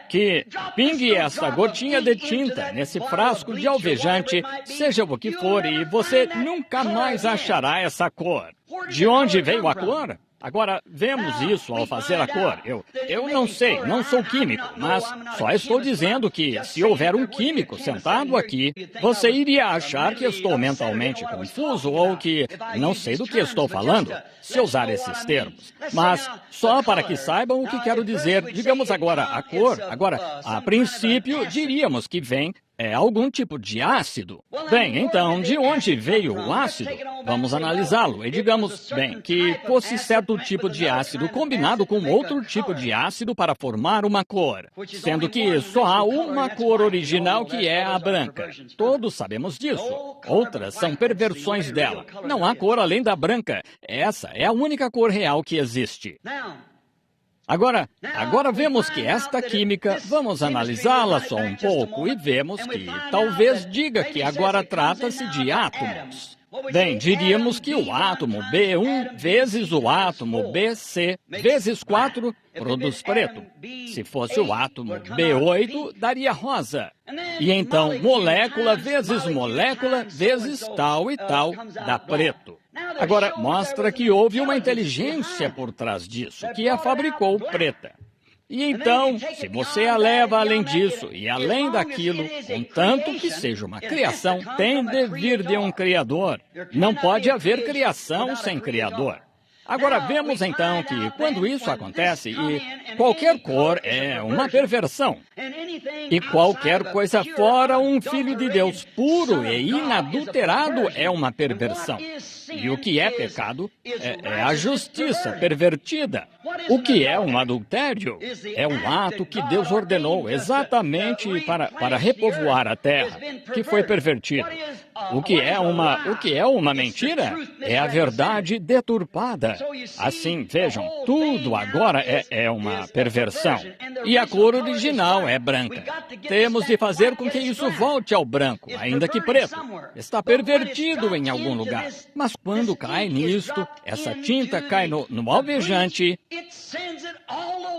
Que pingue esta gotinha de tinta nesse frasco de alvejante, seja o que for, e você nunca mais achará essa cor. De onde veio a cor? Agora, vemos isso ao fazer a cor. Eu não sei, não sou químico, mas só estou dizendo que se houver um químico sentado aqui, você iria achar que estou mentalmente confuso ou que não sei do que estou falando, se usar esses termos. Mas só para que saibam o que quero dizer, digamos agora a cor. Agora, a princípio, diríamos que vem algum tipo de ácido. Bem, então, de onde veio o ácido? Vamos analisá-lo e digamos, bem, que fosse certo tipo de ácido combinado com outro tipo de ácido para formar uma cor, sendo que só há uma cor original que é a branca. Todos sabemos disso. Outras são perversões dela. Não há cor além da branca. Essa é a única cor real que existe. Agora vemos que esta química, vamos analisá-la só um pouco e vemos que talvez diga que agora trata-se de átomos. Bem, diríamos que o átomo B1 vezes o átomo BC vezes 4 produz preto. Se fosse o átomo B8, daria rosa. E então, molécula vezes tal e tal dá preto. Agora, mostra que houve uma inteligência por trás disso, que a fabricou preta. E então, se você a leva além disso e além daquilo, contanto que seja uma criação, tem de vir de um Criador. Não pode haver criação sem Criador. Agora, vemos então que quando isso acontece, e qualquer cor é uma perversão, e qualquer coisa fora um filho de Deus puro e inadulterado é uma perversão. E o que é pecado é a justiça pervertida. O que é um adultério? É um ato que Deus ordenou exatamente para repovoar a terra, que foi pervertido. O que é uma mentira? É a verdade deturpada. Assim, vejam, tudo agora é uma perversão. E a cor original é branca. Temos de fazer com que isso volte ao branco, ainda que preto. Está pervertido em algum lugar. Mas quando cai nisto, essa tinta cai no alvejante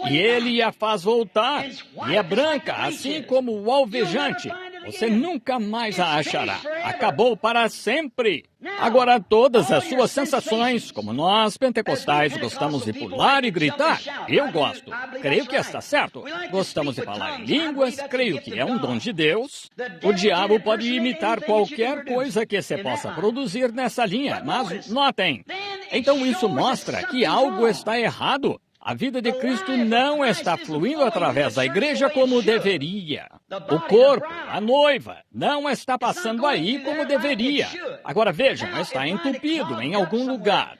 e ele a faz voltar. E é branca, assim como o alvejante. Você nunca mais a achará. Acabou para sempre. Agora, todas as suas sensações, como nós pentecostais gostamos de pular e gritar, eu gosto. Creio que está certo. Gostamos de falar em línguas, creio que é um dom de Deus. O diabo pode imitar qualquer coisa que você possa produzir nessa linha, mas notem. Então isso mostra que algo está errado. A vida de Cristo não está fluindo através da igreja como deveria. O corpo, a noiva, não está passando aí como deveria. Agora vejam, está entupido em algum lugar.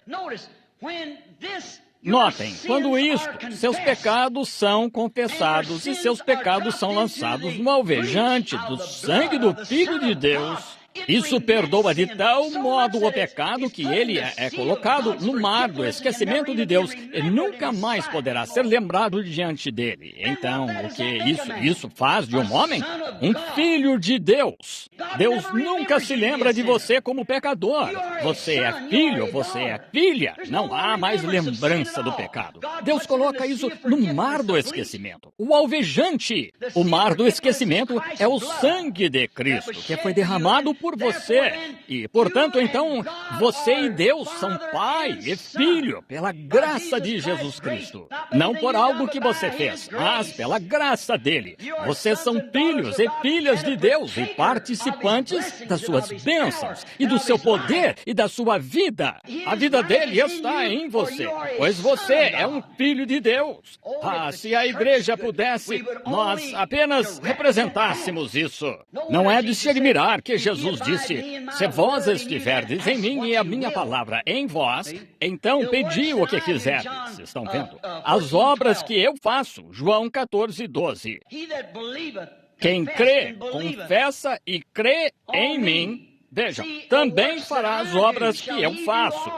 Notem, quando isto, seus pecados são confessados e seus pecados são lançados no alvejante do sangue do Filho de Deus, isso perdoa de tal modo o pecado que ele é colocado no mar do esquecimento de Deus e nunca mais poderá ser lembrado diante dele. Então, o que isso faz de um homem? Um filho de Deus. Deus nunca se lembra de você como pecador. Você é filho, você é filha. Não há mais lembrança do pecado. Deus coloca isso no mar do esquecimento. O alvejante. O mar do esquecimento é o sangue de Cristo, que foi derramado por você. E, portanto, então, você e Deus são pai e filho pela graça de Jesus Cristo. Não por algo que você fez, mas pela graça dele. Vocês são filhos e filhas de Deus e participantes das suas bênçãos e do seu poder e da sua vida. A vida dele está em você, pois você é um filho de Deus. Ah, se a igreja pudesse, nós apenas representássemos isso. Não é de se admirar que Jesus disse: se vós estiverdes em mim e a minha palavra em vós, então pedi o que quiserdes. Estão vendo? As obras que eu faço. João 14:12. Quem crê, confessa e crê em mim, vejam, também fará as obras que eu faço.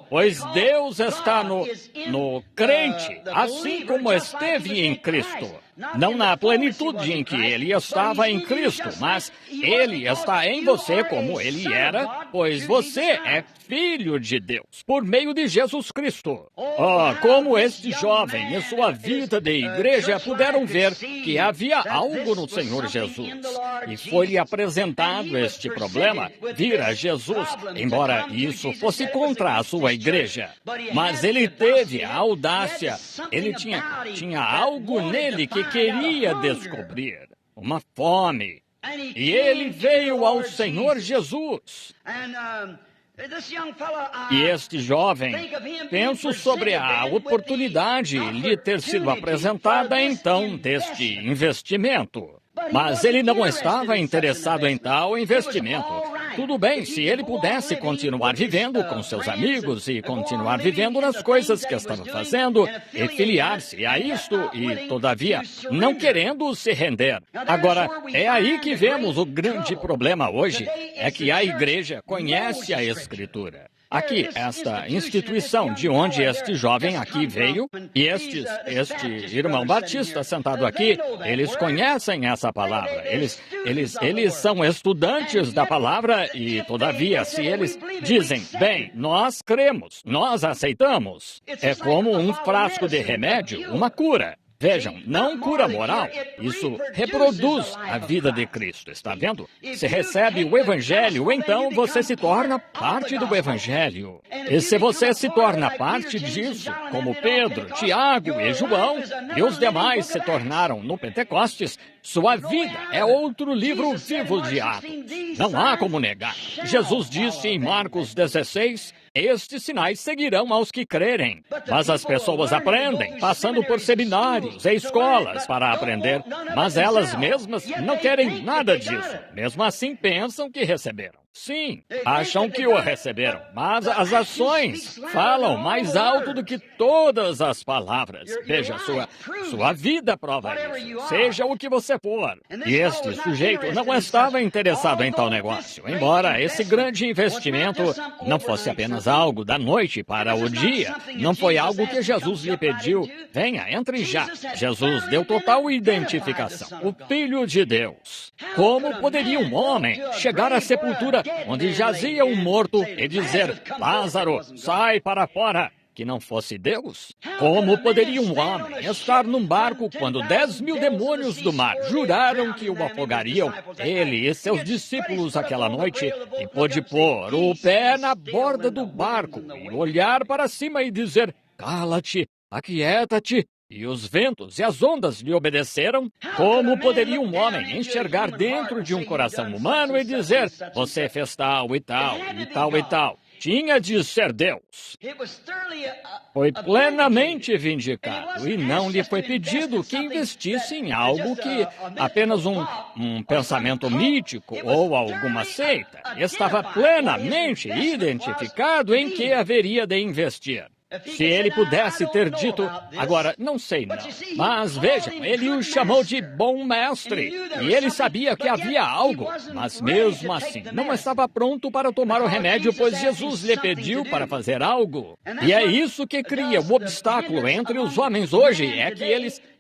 Pois Deus está no crente, assim como esteve em Cristo. Não na plenitude em que ele estava em Cristo, mas ele está em você como ele era, pois você é filho de Deus, por meio de Jesus Cristo. Oh, como este jovem e sua vida de igreja puderam ver que havia algo no Senhor Jesus. E foi-lhe apresentado este problema, vir a Jesus, embora isso fosse contra a sua igreja. Mas ele teve a audácia, ele tinha algo nele que queria descobrir, uma fome. E ele veio ao Senhor Jesus. E este jovem, penso sobre a oportunidade lhe ter sido apresentada então deste investimento. Mas ele não estava interessado em tal investimento. Tudo bem, se ele pudesse continuar vivendo com seus amigos e continuar vivendo nas coisas que estava fazendo e filiar-se a isto e, todavia, não querendo se render. Agora, é aí que vemos o grande problema hoje, é que a igreja conhece a Escritura. Aqui, esta instituição de onde este jovem aqui veio, e este irmão Batista sentado aqui, eles conhecem essa palavra. Eles são estudantes da palavra e, todavia, se eles dizem, bem, nós cremos, nós aceitamos, é como um frasco de remédio, uma cura. Vejam, não cura moral, isso reproduz a vida de Cristo, está vendo? Se recebe o Evangelho, então você se torna parte do Evangelho. E se você se torna parte disso, como Pedro, Tiago e João, e os demais se tornaram no Pentecostes, sua vida é outro livro vivo de Atos. Não há como negar. Jesus disse em Marcos 16, estes sinais seguirão aos que crerem. Mas as pessoas aprendem, passando por seminários e escolas para aprender, mas elas mesmas não querem nada disso. Mesmo assim, pensam que receberam. Sim, acham que o receberam, mas as ações falam mais alto do que todas as palavras. Veja, sua vida prova isso, seja o que você for. E este sujeito não estava interessado em tal negócio, embora esse grande investimento não fosse apenas algo da noite para o dia. Não foi algo que Jesus lhe pediu. Venha, entre já. Jesus deu total identificação. O Filho de Deus. Como poderia um homem chegar à sepultura onde jazia um morto e dizer: Lázaro, sai para fora, que não fosse Deus? Como poderia um homem estar num barco quando 10.000 demônios do mar juraram que o afogariam, ele e seus discípulos aquela noite, e pôde pôr o pé na borda do barco e olhar para cima e dizer: Cala-te, aquieta-te. E os ventos e as ondas lhe obedeceram? Como poderia um homem enxergar dentro de um coração humano e dizer: você fez tal e tal e tal e tal? Tinha de ser Deus. Foi plenamente vindicado e não lhe foi pedido que investisse em algo que apenas um pensamento mítico ou alguma seita. Estava plenamente identificado em que haveria de investir. Se ele pudesse ter dito, agora, não sei não, mas vejam, ele o chamou de bom mestre, e ele sabia que havia algo, mas mesmo assim, não estava pronto para tomar o remédio, pois Jesus lhe pediu para fazer algo. E é isso que cria o obstáculo entre os homens hoje, é que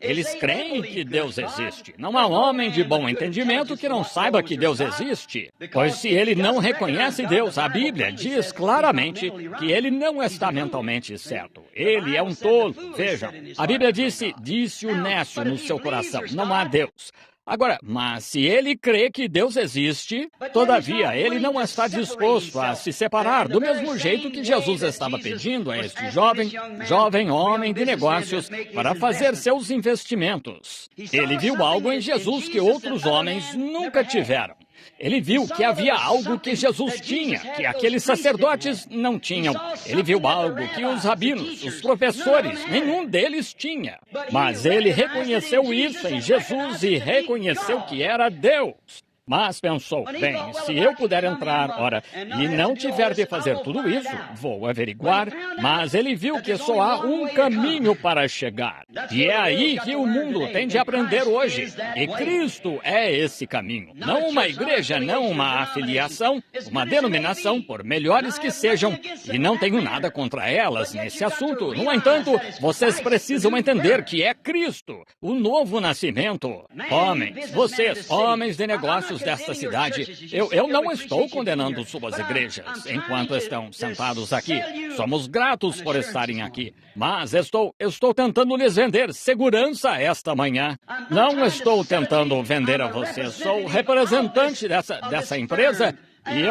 eles creem que Deus existe. Não há homem de bom entendimento que não saiba que Deus existe, pois se ele não reconhece Deus, a Bíblia diz claramente que ele não está mentalmente certo. Ele é um tolo. Vejam, a Bíblia disse o nécio no seu coração: não há Deus. Agora, mas se ele crê que Deus existe, todavia ele não está disposto a se separar do mesmo jeito que Jesus estava pedindo a este jovem homem de negócios para fazer seus investimentos. Ele viu algo em Jesus que outros homens nunca tiveram. Ele viu que havia algo que Jesus tinha, que aqueles sacerdotes não tinham. Ele viu algo que os rabinos, os professores, nenhum deles tinha. Mas ele reconheceu isso em Jesus e reconheceu que era Deus. Mas pensou, bem, se eu puder entrar, ora, e não tiver de fazer tudo isso, vou averiguar. Mas ele viu que só há um caminho para chegar. E é aí que o mundo tem de aprender hoje. E Cristo é esse caminho. Não uma igreja, não uma afiliação, uma denominação, por melhores que sejam. E não tenho nada contra elas nesse assunto. No entanto, vocês precisam entender que é Cristo, o novo nascimento. Homens, vocês, homens de negócios desta cidade, eu não estou condenando suas igrejas enquanto estão sentados aqui. Somos gratos por estarem aqui, mas estou tentando lhes vender segurança esta manhã. Não estou tentando vender a vocês, sou representante dessa empresa e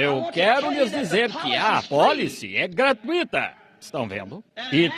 eu quero lhes dizer que a apólice é gratuita. Estão vendo? E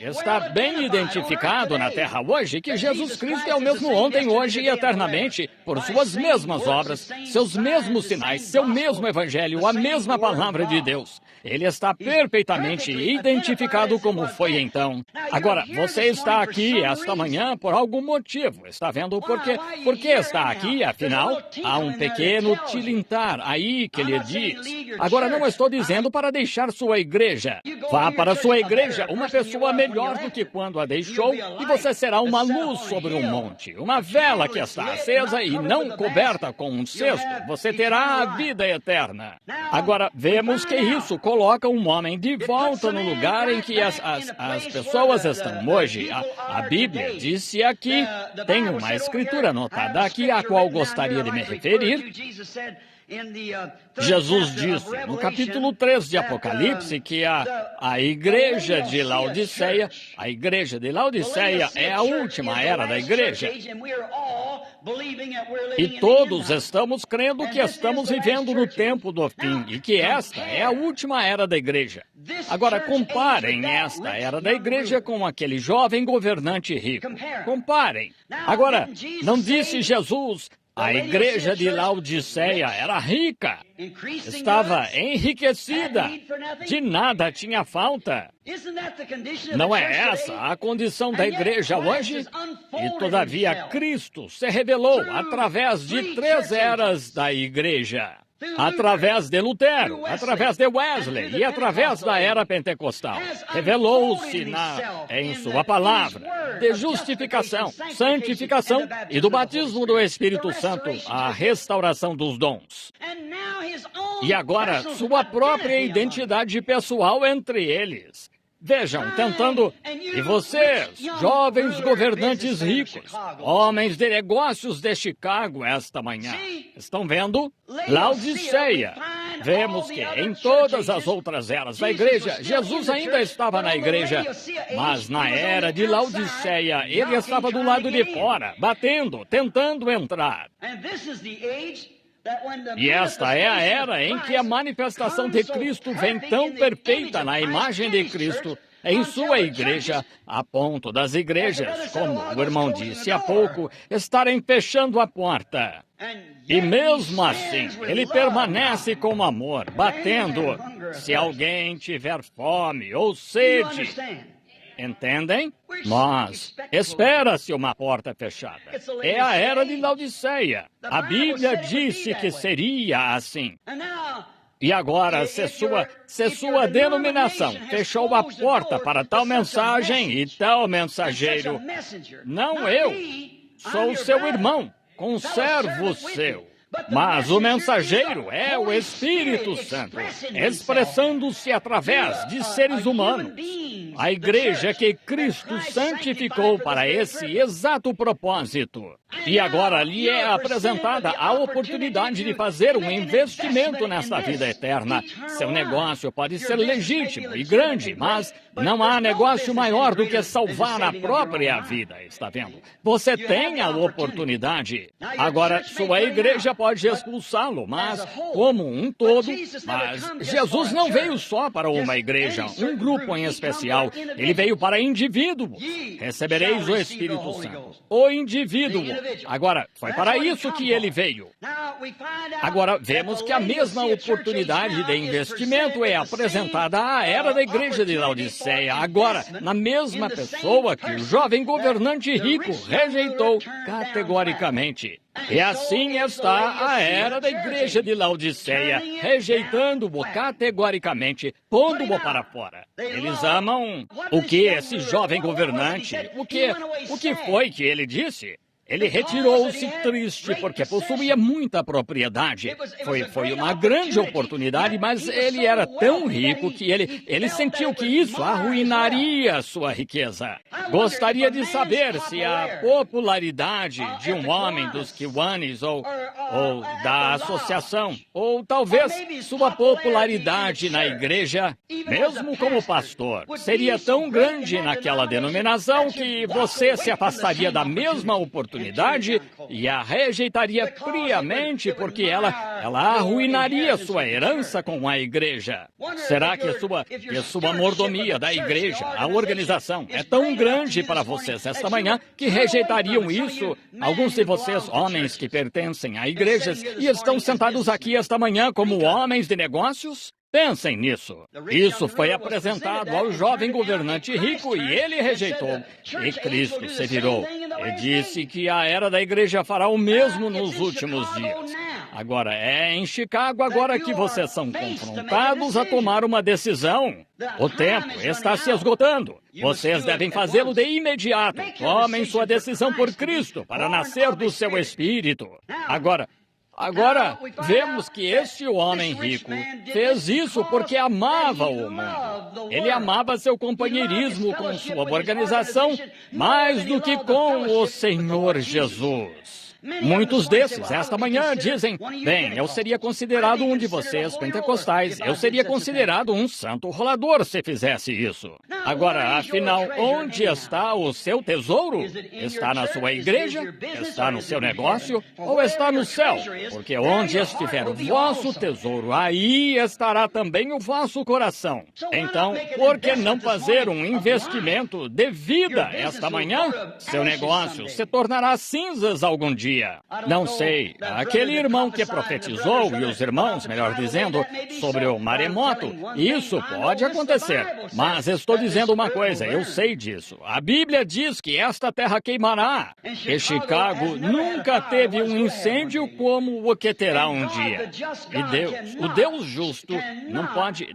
está bem identificado na terra hoje que Jesus Cristo é o mesmo ontem, hoje e eternamente, por suas mesmas obras, seus mesmos sinais, seu mesmo evangelho, a mesma palavra de Deus. Ele está perfeitamente identificado como foi então. Agora, você está aqui esta manhã por algum motivo, está vendo? Por que está aqui? Afinal, há um pequeno tilintar aí que lhe diz. Agora, não estou dizendo para deixar sua igreja. Vá para sua igreja, uma pessoa melhor do que quando a deixou, e você será uma luz sobre um monte, uma vela que está acesa e não coberta com um cesto. Você terá a vida eterna. Agora, vemos que isso coloca um homem de volta no lugar em que as pessoas estão hoje. A Bíblia disse aqui, tem uma escritura anotada aqui, a qual gostaria de me referir. Jesus disse no capítulo 3 de Apocalipse que a igreja de Laodiceia é a última era da igreja. E todos estamos crendo que estamos vivendo no tempo do fim e que esta é a última era da igreja. Agora, comparem esta era da igreja com aquele jovem governante rico. Comparem. Agora, não disse Jesus: a igreja de Laodiceia era rica, estava enriquecida, de nada tinha falta. Não é essa a condição da igreja hoje? E todavia Cristo se revelou através de 3 eras da igreja. através de Lutero, através de Wesley e através da era pentecostal. Revelou-se em sua palavra de justificação, santificação e do batismo do Espírito Santo, a restauração dos dons. E agora, sua própria identidade pessoal entre eles. Vejam, tentando... E vocês, jovens governantes ricos, homens de negócios de Chicago esta manhã, estão vendo? Laodiceia. Vemos que em todas as outras eras da igreja, Jesus ainda estava na igreja, mas na era de Laodiceia, ele estava do lado de fora, batendo, tentando entrar. E esta é a era em que a manifestação de Cristo vem tão perfeita na imagem de Cristo em sua igreja, a ponto das igrejas, como o irmão disse há pouco, estarem fechando a porta. E mesmo assim, ele permanece com amor, batendo, se alguém tiver fome ou sede. Entendem? Mas espera-se uma porta fechada. É a era de Laodiceia. A Bíblia disse que seria assim. E agora, se sua denominação fechou a porta para tal mensagem e tal mensageiro, não eu, sou seu irmão, conservo seu. Mas o mensageiro é o Espírito Santo, expressando-se através de seres humanos. A igreja que Cristo santificou para esse exato propósito. E agora lhe é apresentada a oportunidade de fazer um investimento nesta vida eterna. Seu negócio pode ser legítimo e grande, mas não há negócio maior do que salvar a própria vida, está vendo? Você tem a oportunidade. Agora, sua igreja pode expulsá-lo, mas como um todo. Mas Jesus não veio só para uma igreja, um grupo em especial. Ele veio para indivíduos. Recebereis o Espírito Santo. O indivíduo. Agora, foi para isso que ele veio. Agora, vemos que a mesma oportunidade de investimento é apresentada à era da igreja de Laodiceia. Agora, na mesma pessoa que o jovem governante rico rejeitou categoricamente. E assim está a era da igreja de Laodiceia, rejeitando-o categoricamente, pondo-o para fora. Eles amam o que esse jovem governante, o que foi que ele disse? Ele retirou-se triste porque possuía muita propriedade. Foi uma grande oportunidade, mas ele era tão rico que ele sentiu que isso arruinaria sua riqueza. Gostaria de saber se a popularidade de um homem dos Kiwanis ou da associação, ou talvez sua popularidade na igreja, mesmo como pastor, seria tão grande naquela denominação que você se afastaria da mesma oportunidade e a rejeitaria friamente porque ela arruinaria sua herança com a igreja. Será que sua mordomia da igreja, a organização, é tão grande para vocês esta manhã que rejeitariam isso? Alguns de vocês, homens que pertencem a igrejas e estão sentados aqui esta manhã como homens de negócios? Pensem nisso. Isso foi apresentado ao jovem governante rico e ele rejeitou. E Cristo se virou e disse que a era da igreja fará o mesmo nos últimos dias. Agora, é em Chicago agora que vocês são confrontados a tomar uma decisão. O tempo está se esgotando. Vocês devem fazê-lo de imediato. Tomem sua decisão por Cristo para nascer do seu Espírito. Agora, vemos que este homem rico fez isso porque amava o mundo. Ele amava seu companheirismo com sua organização mais do que com o Senhor Jesus. Muitos desses, esta manhã, dizem, bem, eu seria considerado um de vocês, pentecostais, eu seria considerado um santo rolador se fizesse isso. Agora, afinal, onde está o seu tesouro? Está na sua igreja? Está no seu negócio? Ou está no céu? Porque onde estiver o vosso tesouro, aí estará também o vosso coração. Então, por que não fazer um investimento de vida esta manhã? Seu negócio se tornará cinzas algum dia. dia. Não sei, aquele irmão que profetizou, e os irmãos, melhor dizendo, sobre o maremoto, isso pode acontecer. Mas estou dizendo uma coisa, eu sei disso. A Bíblia diz que esta terra queimará. E Chicago nunca teve um incêndio como o que terá um dia. E Deus, o Deus justo,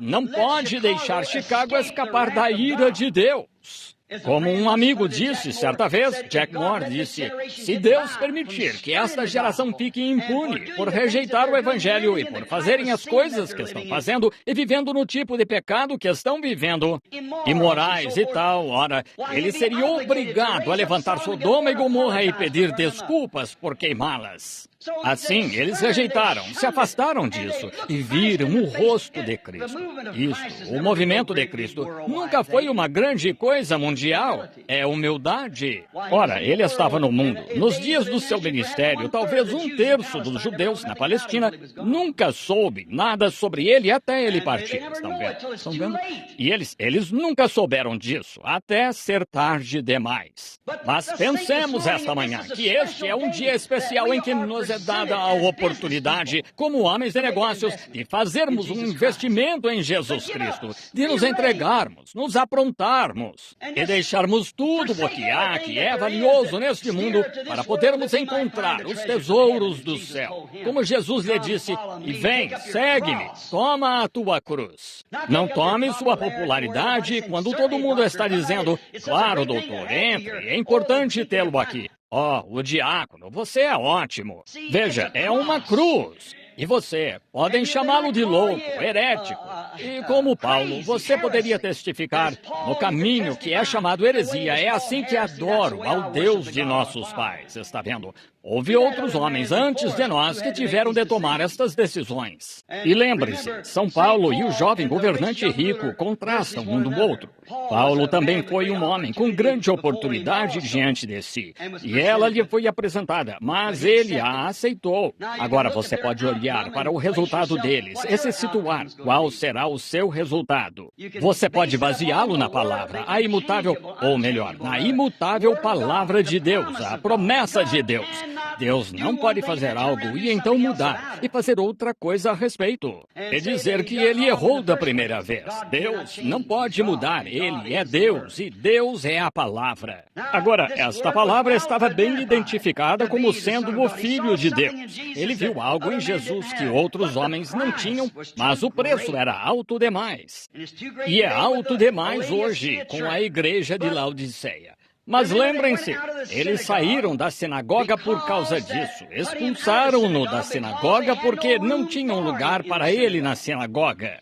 não pode deixar Chicago escapar da ira de Deus. Como um amigo disse certa vez, Jack Moore disse, se Deus permitir que esta geração fique impune por rejeitar o Evangelho e por fazerem as coisas que estão fazendo e vivendo no tipo de pecado que estão vivendo, imorais e tal, ora, ele seria obrigado a levantar Sodoma e Gomorra e pedir desculpas por queimá-las. Assim, eles rejeitaram, se afastaram disso e viram o rosto de Cristo. Isso, o movimento de Cristo, nunca foi uma grande coisa mundial. É humildade. Ora, ele estava no mundo. Nos dias do seu ministério, talvez 1/3 dos judeus na Palestina nunca soube nada sobre ele até ele partir. Estão vendo? Estão vendo? E eles nunca souberam disso, até ser tarde demais. Mas pensemos esta manhã que este é um dia especial em que nos é dada a oportunidade, como homens de negócios, de fazermos um investimento em Jesus Cristo, de nos entregarmos, nos aprontarmos e deixarmos tudo o que há que é valioso neste mundo para podermos encontrar os tesouros do céu. Como Jesus lhe disse, e vem, segue-me, toma a tua cruz. Não tome sua popularidade quando todo mundo está dizendo, claro, doutor, entre, é importante tê-lo aqui. O diácono, você é ótimo. Veja, é uma cruz. E você, podem chamá-lo de louco, herético. E como Paulo, você poderia testificar no caminho que é chamado heresia. É assim que adoro ao Deus de nossos pais. Está vendo? Houve outros homens antes de nós que tiveram de tomar estas decisões. E lembre-se, São Paulo e o jovem governante rico contrastam um do outro. Paulo também foi um homem com grande oportunidade diante de si. E ela lhe foi apresentada, mas ele a aceitou. Agora você pode olhar para o resultado deles e se situar. Qual será o seu resultado? Você pode baseá-lo na palavra, a imutável, ou melhor, na imutável palavra de Deus, a promessa de Deus. Deus não pode fazer algo e então mudar e fazer outra coisa a respeito. E dizer que ele errou da primeira vez. Deus não pode mudar. Ele é Deus e Deus é a palavra. Agora, esta palavra estava bem identificada como sendo o Filho de Deus. Ele viu algo em Jesus que outros homens não tinham, mas o preço era alto demais. E é alto demais hoje com a igreja de Laodiceia. Mas lembrem-se, eles saíram da sinagoga por causa disso. Expulsaram-no da sinagoga porque não tinham lugar para ele na sinagoga.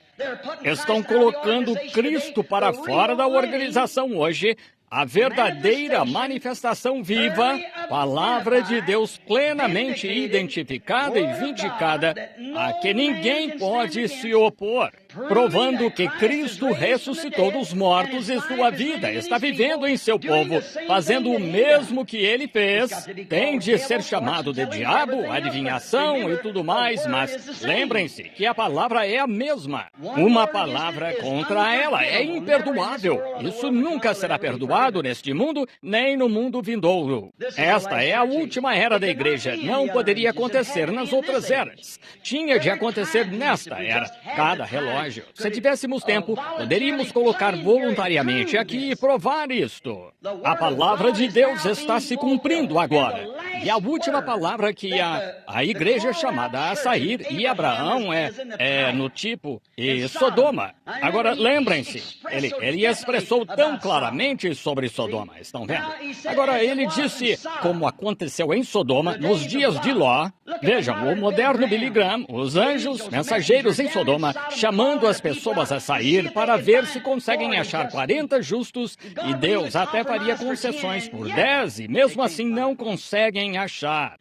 Estão colocando Cristo para fora da organização hoje. A verdadeira manifestação viva, palavra de Deus plenamente identificada e vindicada, a que ninguém pode se opor, provando que Cristo ressuscitou dos mortos e sua vida está vivendo em seu povo, fazendo o mesmo que ele fez. Tem de ser chamado de diabo, adivinhação e tudo mais, mas lembrem-se que a palavra é a mesma. Uma palavra contra ela é imperdoável. Isso nunca será perdoado neste mundo, nem no mundo vindouro. Esta é a última era da igreja. Não poderia acontecer nas outras eras. Tinha de acontecer nesta era. Cada relógio. Se tivéssemos tempo, poderíamos colocar voluntariamente aqui e provar isto. A palavra de Deus está se cumprindo agora. E a última palavra que a igreja é chamada a sair, e Abraão é no tipo, e Sodoma. Agora, lembrem-se, ele expressou tão claramente sobre Sodoma, estão vendo? Agora, ele disse, como aconteceu em Sodoma, nos dias de Ló. Vejam, o moderno Billy Graham, os anjos mensageiros em Sodoma, chamando as pessoas a sair para ver se conseguem achar 40 justos, e Deus até faria concessões por 10, e mesmo assim não conseguem achar.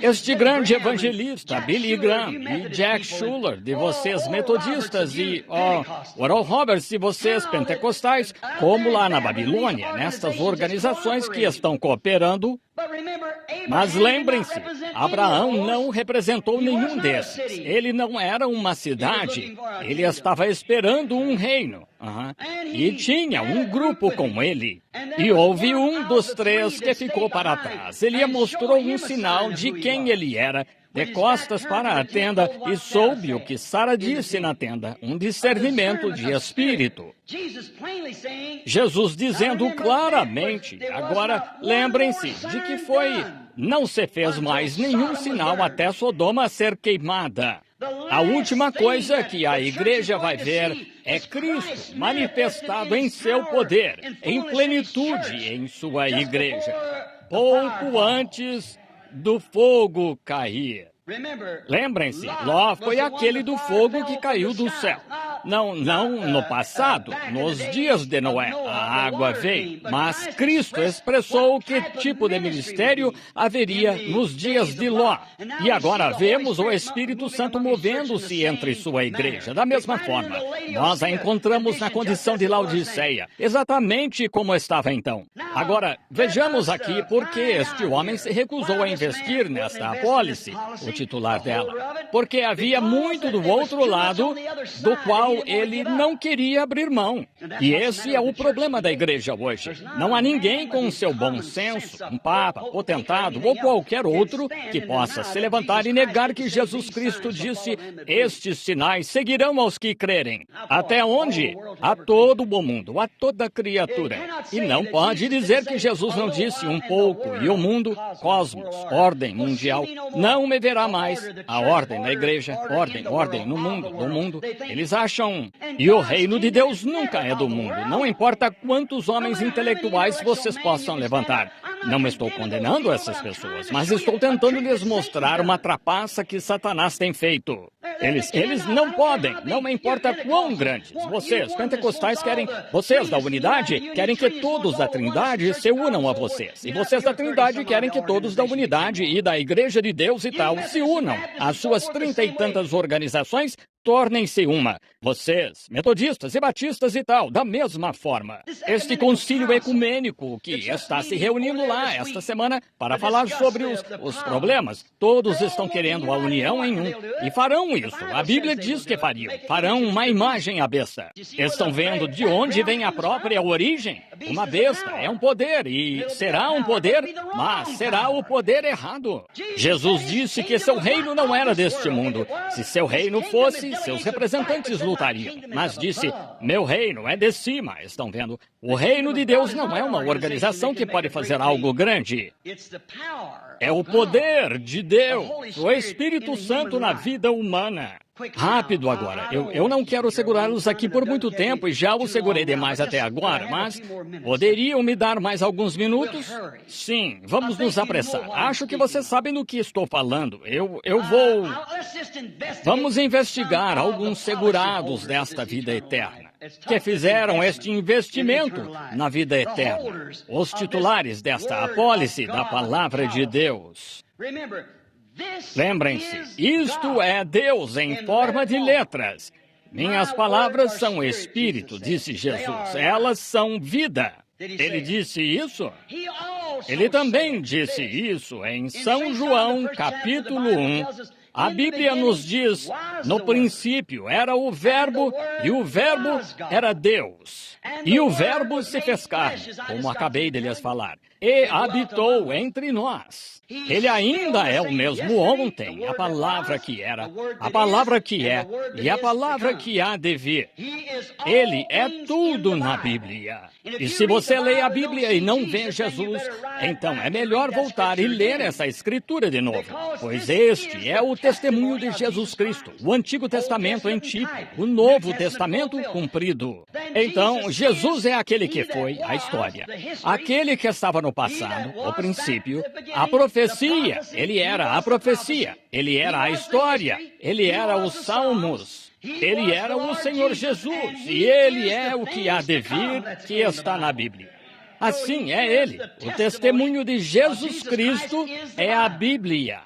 Este grande evangelista, Billy Graham e Jack Shuler, de vocês metodistas, e Oral Roberts, de vocês pentecostais, como lá na Babilônia, nestas organizações que estão cooperando Mas lembrem-se, Abraão não representou nenhum desses. Ele não era uma cidade, ele estava esperando um reino. E tinha um grupo com ele. E houve um dos três que ficou para trás. Ele mostrou um sinal de quem ele era, de costas para a tenda, e soube o que Sara disse na tenda, um discernimento de espírito. Jesus dizendo claramente, agora lembrem-se de que não se fez mais nenhum sinal até Sodoma ser queimada. A última coisa que a igreja vai ver é Cristo manifestado em seu poder, em plenitude em sua igreja, pouco antes do fogo cair. Lembrem-se, Ló foi aquele do fogo que caiu do céu. Não no passado, nos dias de Noé, a água veio, mas Cristo expressou que tipo de ministério haveria nos dias de Ló. E agora vemos o Espírito Santo movendo-se entre sua igreja. Da mesma forma, nós a encontramos na condição de Laodiceia, exatamente como estava então. Agora, vejamos aqui por que este homem se recusou a investir nesta apólice, o titular dela, porque havia muito do outro lado do qual ele não queria abrir mão. E esse é o problema da igreja hoje. Não há ninguém com seu bom senso, um papa, potentado ou qualquer outro, que possa se levantar e negar que Jesus Cristo disse, estes sinais seguirão aos que crerem. Até onde? A todo o mundo, a toda criatura. E não pode dizer que Jesus não disse um pouco, e o mundo, cosmos, ordem mundial, não me verá mais. A ordem da igreja, ordem no mundo, do mundo. Eles acham, e o reino de Deus nunca é do mundo. Não importa quantos homens intelectuais vocês possam levantar. Não estou condenando essas pessoas, mas estou tentando lhes mostrar uma trapaça que Satanás tem feito. Eles não podem, não me importa quão grandes. Vocês, pentecostais, vocês da unidade, querem que todos da Trindade se unam a vocês. E vocês da Trindade querem que todos da unidade e da Igreja de Deus e tal se unam. As suas 30 e tantas organizações tornem-se uma. Vocês, metodistas e batistas e tal, da mesma forma. Este concílio ecumênico que está se reunindo lá esta semana para falar sobre os problemas, todos estão querendo a união em um. E farão isso. A Bíblia diz que fariam. Farão uma imagem à besta. Estão vendo de onde vem a própria origem? Uma besta é um poder e será um poder, mas será o poder errado. Jesus disse que seu reino não era deste mundo. Se seu reino fosse, seus representantes lutariam. Mas disse, meu reino é de cima. Estão vendo? O reino de Deus não é uma organização que pode fazer algo grande. É o poder de Deus, o Espírito Santo na vida humana. Rápido agora. Eu não quero segurá-los aqui por muito tempo e já os segurei demais até agora, mas poderiam me dar mais alguns minutos? Sim, vamos nos apressar. Acho que vocês sabem do que estou falando. Vamos investigar alguns segurados desta vida eterna, que fizeram este investimento na vida eterna. Os titulares desta apólice da Palavra de Deus. Lembrem-se, isto é Deus em forma de letras. Minhas palavras são espírito, disse Jesus. Elas são vida. Ele disse isso? Ele também disse isso em São João, capítulo 1. A Bíblia nos diz, no princípio era o Verbo, e o Verbo era Deus. E o Verbo se fez carne, como acabei de lhes falar, e habitou entre nós. Ele ainda é o mesmo ontem, a palavra que era, a palavra que é e a palavra que há de vir. Ele é tudo na Bíblia. E se você lê a Bíblia e não vê Jesus, então é melhor voltar e ler essa escritura de novo, pois este é o testemunho de Jesus Cristo, o Antigo Testamento em tipo, o Novo Testamento cumprido. Então, Jesus é aquele que foi a história, aquele que estava no passado, o princípio, a profecia, ele era a profecia, ele era a história, ele era os salmos, ele era o Senhor Jesus, e ele é o que há de vir, que está na Bíblia. Assim é ele. O testemunho de Jesus Cristo é a Bíblia.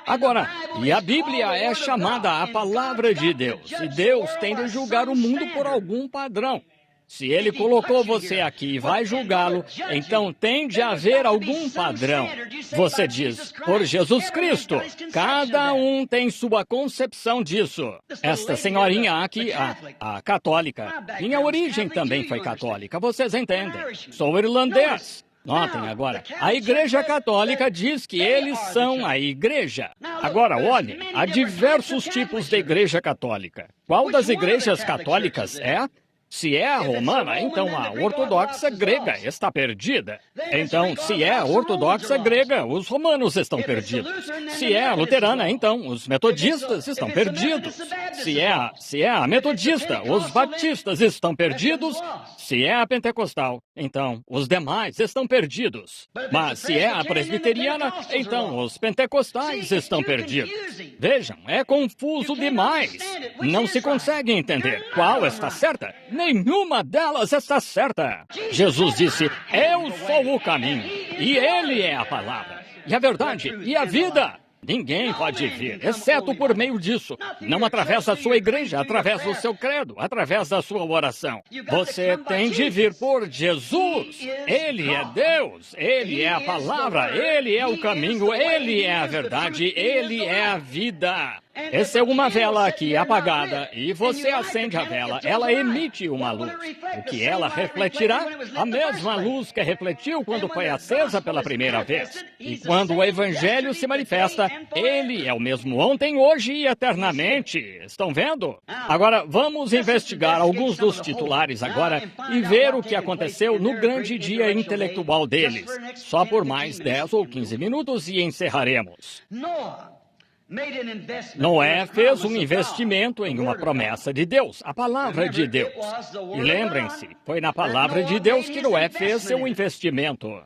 Agora, e a Bíblia é chamada a palavra de Deus, e Deus tem de julgar o mundo por algum padrão. Se ele colocou você aqui e vai julgá-lo, então tem de haver algum padrão. Você diz, por Jesus Cristo. Cada um tem sua concepção disso. Esta senhorinha aqui, a católica, minha origem também foi católica, vocês entendem. Sou irlandês. Notem agora, a Igreja Católica diz que eles são a Igreja. Agora, olhem, há diversos tipos de Igreja Católica. Qual das igrejas católicas é? Se é a romana, então a ortodoxa grega está perdida. Então, se é a ortodoxa grega, os romanos estão perdidos. Se é a luterana, então os metodistas estão perdidos. Se é a metodista, os batistas estão perdidos. Se é a pentecostal, então os demais estão perdidos. Mas se é a presbiteriana, então os pentecostais estão perdidos. Vejam, é confuso demais. Não se consegue entender qual está certa. Nenhuma delas está certa. Jesus disse, eu sou o caminho, e Ele é a palavra, e a verdade, e a vida. Ninguém pode vir, exceto por meio disso. Não através da sua igreja, através do seu credo, através da sua oração. Você tem de vir por Jesus. Ele é Deus, Ele é a palavra, Ele é o caminho, Ele é a verdade, Ele é a vida. Essa é uma vela aqui apagada e você acende a vela, ela emite uma luz. O que ela refletirá? A mesma luz que refletiu quando foi acesa pela primeira vez. E quando o Evangelho se manifesta, ele é o mesmo ontem, hoje e eternamente. Estão vendo? Agora, vamos investigar alguns dos titulares agora e ver o que aconteceu no grande dia intelectual deles. Só por mais 10 ou 15 minutos e encerraremos. Noé fez um investimento em uma promessa de Deus, a palavra de Deus. E lembrem-se, foi na palavra de Deus que Noé fez seu investimento.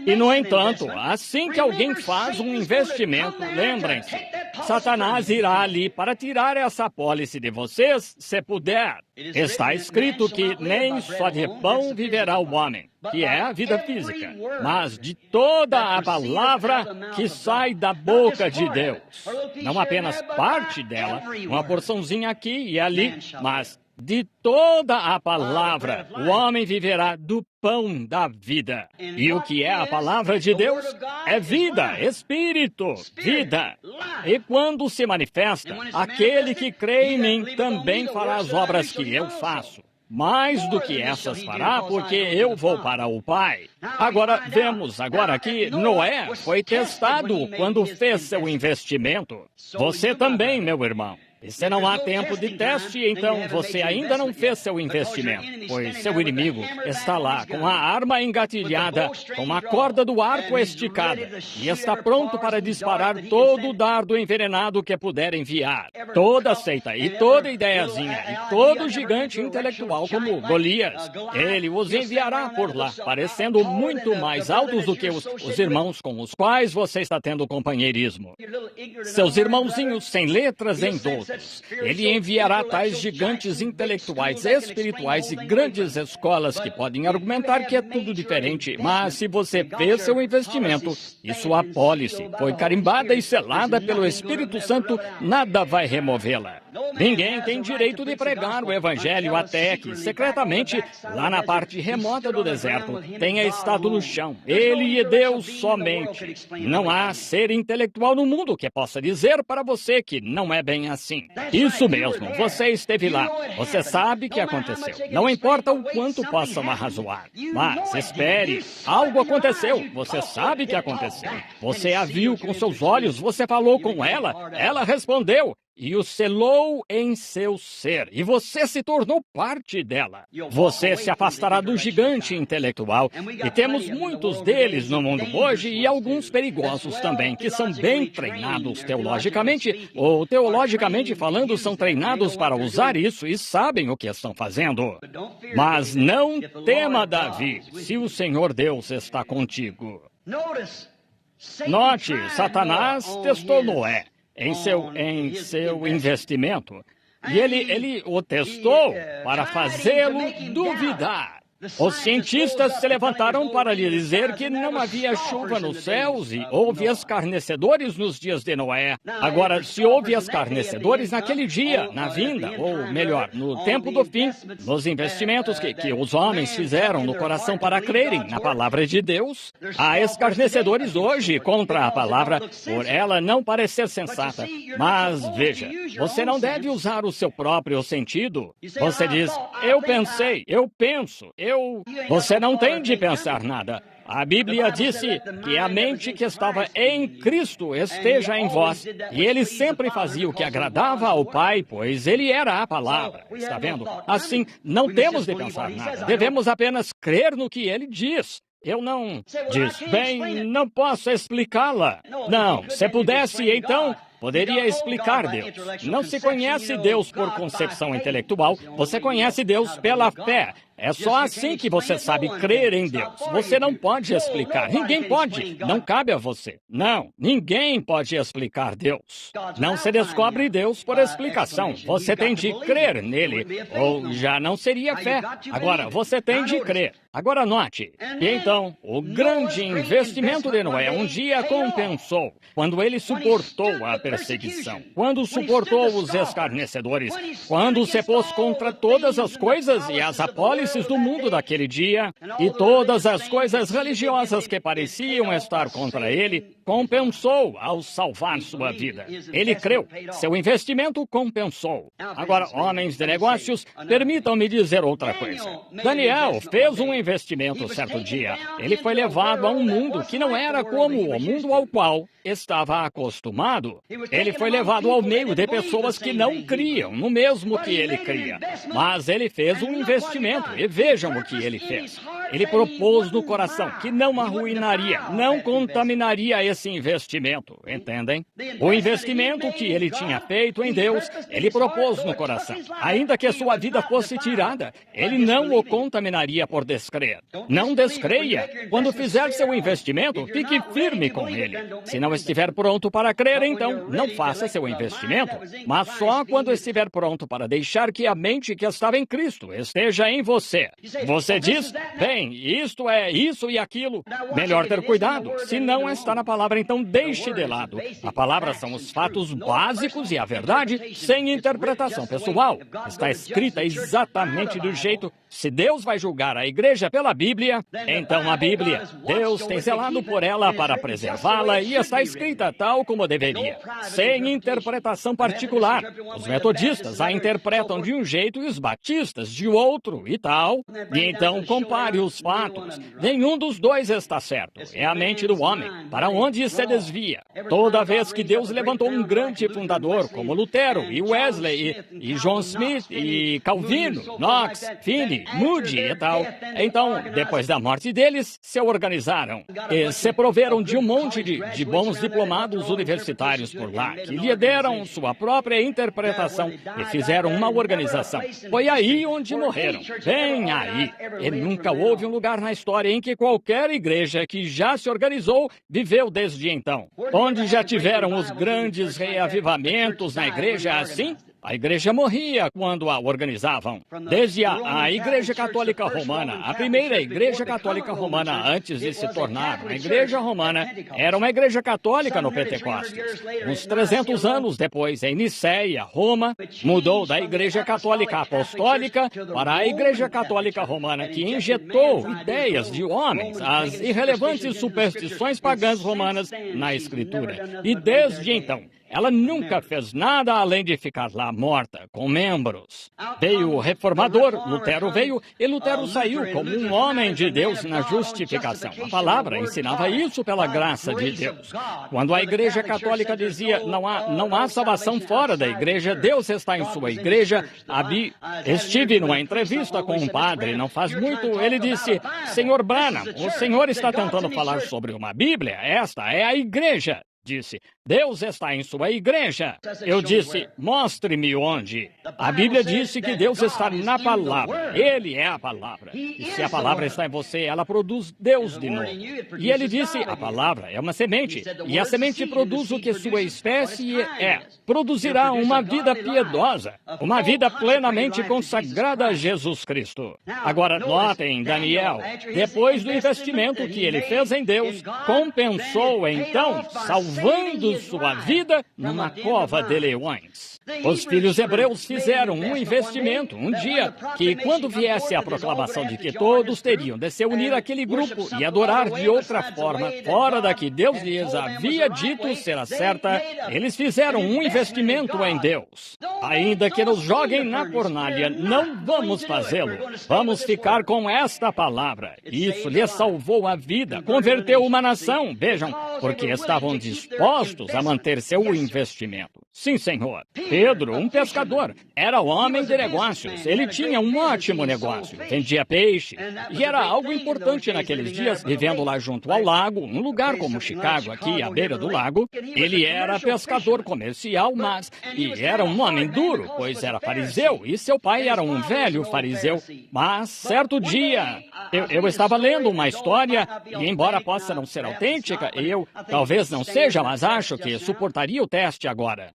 E, no entanto, assim que alguém faz um investimento, lembrem-se, Satanás irá ali para tirar essa apólice de vocês, se puder. Está escrito que nem só de pão viverá o homem, que é a vida física, mas de toda a palavra que sai da boca de Deus. Não apenas parte dela, uma porçãozinha aqui e ali, mas de toda a palavra, o homem viverá do pão da vida. E o que é a palavra de Deus? É vida, espírito, vida. E quando se manifesta, aquele que crê em mim também fará as obras que eu faço. Mais do que essas fará, porque eu vou para o Pai. Agora, vemos agora que Noé foi testado quando fez seu investimento. Você também, meu irmão. E se não há tempo de teste, então você ainda não fez seu investimento, pois seu inimigo está lá com a arma engatilhada, com a corda do arco esticada, e está pronto para disparar todo o dardo envenenado que puder enviar. Toda seita e toda ideiazinha e todo gigante intelectual como Golias, ele os enviará por lá, parecendo muito mais altos do que os irmãos com os quais você está tendo companheirismo. Seus irmãozinhos sem letras em doutos. Ele enviará tais gigantes intelectuais, espirituais e grandes escolas que podem argumentar que é tudo diferente, mas se você fez seu investimento e sua apólice foi carimbada e selada pelo Espírito Santo, nada vai removê-la. Ninguém tem direito de pregar o Evangelho até que, secretamente, lá na parte remota do deserto, tenha estado no chão. Ele e Deus somente. Não há ser intelectual no mundo que possa dizer para você que não é bem assim. Isso mesmo, você esteve lá. Você sabe o que aconteceu. Não importa o quanto possam arrazoar. Mas espere, algo aconteceu. Você sabe o que aconteceu. Você a viu com seus olhos, você falou com ela, ela respondeu. E o selou em seu ser, e você se tornou parte dela. Você se afastará do gigante intelectual, e temos muitos deles no mundo hoje, e alguns perigosos também, que são bem treinados teologicamente, ou teologicamente falando, são treinados para usar isso e sabem o que estão fazendo. Mas não tema, Davi, se o Senhor Deus está contigo. Note, Satanás testou Noé em seu investimento. E ele o testou para fazê-lo duvidar. Os cientistas se levantaram para lhe dizer que não havia chuva nos céus e houve escarnecedores nos dias de Noé. Agora, se houve escarnecedores naquele dia, na vinda, ou melhor, no tempo do fim, nos investimentos que os homens fizeram no coração para crerem na palavra de Deus, há escarnecedores hoje contra a palavra por ela não parecer sensata. Mas, veja, você não deve usar o seu próprio sentido. Você diz, eu pensei, eu penso, Você não tem de pensar nada. A Bíblia disse que a mente que estava em Cristo esteja em vós. E ele sempre fazia o que agradava ao Pai, pois ele era a palavra. Está vendo? Assim, não temos de pensar nada. Devemos apenas crer no que ele diz. Eu não... Diz, bem, não posso explicá-la. Não, se pudesse, então... Poderia explicar Deus. Não se conhece Deus por concepção intelectual, você conhece Deus pela fé. É só assim que você sabe crer em Deus. Você não pode explicar. Ninguém pode. Não cabe a você. Não, ninguém pode explicar Deus. Não se descobre Deus por explicação. Você tem de crer nele, ou já não seria fé. Agora, você tem de crer. Agora note. E então, o grande investimento de Noé um dia compensou, quando ele suportou a perseguição, quando suportou os escarnecedores, quando se pôs contra todas as coisas e as apólices do mundo daquele dia, e todas as coisas religiosas que pareciam estar contra ele, compensou ao salvar sua vida. Ele creu, seu investimento compensou. Agora, homens de negócios, permitam-me dizer outra coisa. Daniel fez um investimento certo dia. Ele foi levado a um mundo que não era como o mundo ao qual estava acostumado. Ele foi levado ao meio de pessoas que não criam no mesmo que ele cria. Mas ele fez um investimento, e vejam o que ele fez. Ele propôs no coração que não arruinaria, não contaminaria esse investimento, entendem? O investimento que ele tinha feito em Deus, ele propôs no coração. Ainda que sua vida fosse tirada, ele não o contaminaria por descrer. Não descreia. Quando fizer seu investimento, fique firme com ele. Se não estiver pronto para crer, então, não faça seu investimento, mas só quando estiver pronto para deixar que a mente que estava em Cristo esteja em você. Você diz, bem, isto é isso e aquilo. Melhor ter cuidado. Se não está na palavra, então deixe de lado. A palavra são os fatos básicos e a verdade sem interpretação pessoal. Está escrita exatamente do jeito. Se Deus vai julgar a igreja pela Bíblia, então a Bíblia, Deus tem zelado por ela para preservá-la e está escrita tal como deveria, sem interpretação particular. Os metodistas a interpretam de um jeito e os batistas de outro e tal. E então compare os fatos. Nenhum dos dois está certo. É a mente do homem, para onde se desvia. Toda vez que Deus levantou um grande fundador, como Lutero e Wesley e John Smith e Calvino, Knox, Finney, Moody e tal, então, depois da morte deles, se organizaram e se proveram de um monte de bons diplomados universitários por lá, que lhe deram sua própria interpretação e fizeram uma organização. Foi aí onde morreram. Bem aí. E nunca houve um lugar na história em que qualquer igreja que já se organizou viveu desde então. Onde já tiveram os grandes reavivamentos na igreja assim? A igreja morria quando a organizavam. Desde a Igreja Católica Romana, a primeira Igreja Católica Romana, antes de se tornar uma Igreja Romana, era uma Igreja Católica no Pentecostes. Uns 300 anos depois, em Nicéia, Roma, mudou da Igreja Católica Apostólica para a Igreja Católica Romana, que injetou ideias de homens, as irrelevantes superstições pagãs romanas na Escritura. E desde então, ela nunca fez nada além de ficar lá morta, com membros. Veio o reformador, Lutero veio, e Lutero saiu como um homem de Deus na justificação. A palavra ensinava isso pela graça de Deus. Quando a Igreja Católica dizia, não há salvação fora da igreja, Deus está em sua igreja. Estive numa entrevista com um padre, não faz muito, ele disse, Senhor Branham, o senhor está tentando falar sobre uma Bíblia? Esta é a igreja. Disse, Deus está em sua igreja. Eu disse, mostre-me onde. A Bíblia disse que Deus está na palavra. Ele é a palavra. E se a palavra está em você, ela produz Deus de novo. E ele disse, a palavra é uma semente. E a semente produz o que sua espécie é. Produzirá uma vida piedosa, uma vida plenamente consagrada a Jesus Cristo. Agora, notem, Daniel, depois do investimento que ele fez em Deus, compensou então, salvando sua vida numa cova de leões. Os filhos hebreus fizeram um investimento um dia que, quando viesse a proclamação de que todos teriam de se unir àquele grupo e adorar de outra forma, fora da que Deus lhes havia dito ser a certa, eles fizeram um investimento em Deus. Ainda que nos joguem na fornalha, não vamos fazê-lo. Vamos ficar com esta palavra. Isso lhes salvou a vida, converteu uma nação, vejam, porque estavam dispostos a manter seu investimento. Sim, Senhor. Pedro, um pescador, era homem de negócios. Ele tinha um ótimo negócio, vendia peixe, e era algo importante naqueles dias, vivendo lá junto ao lago, um lugar como Chicago, aqui à beira do lago. Ele era pescador comercial, mas era um homem duro, pois era fariseu, e seu pai era um velho fariseu. Mas, certo dia, eu estava lendo uma história, e embora possa não ser autêntica, eu talvez não seja, mas acho que suportaria o teste agora.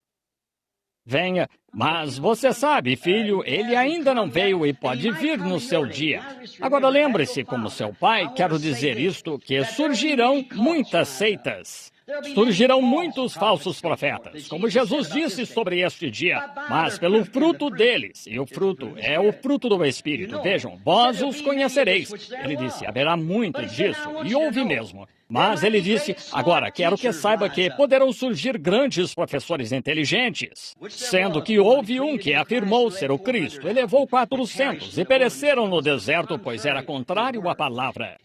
Venha, mas você sabe, filho, ele ainda não veio e pode vir no seu dia. Agora lembre-se, como seu pai, quero dizer isto, que surgirão muitas seitas. Surgirão muitos falsos profetas, como Jesus disse sobre este dia, mas pelo fruto deles, e o fruto é o fruto do Espírito. Vejam, vós os conhecereis. Ele disse, haverá muito disso, e houve mesmo. Mas ele disse, agora quero que saiba que poderão surgir grandes professores inteligentes, sendo que houve um que afirmou ser o Cristo, e levou 400 e pereceram no deserto, pois era contrário à palavra.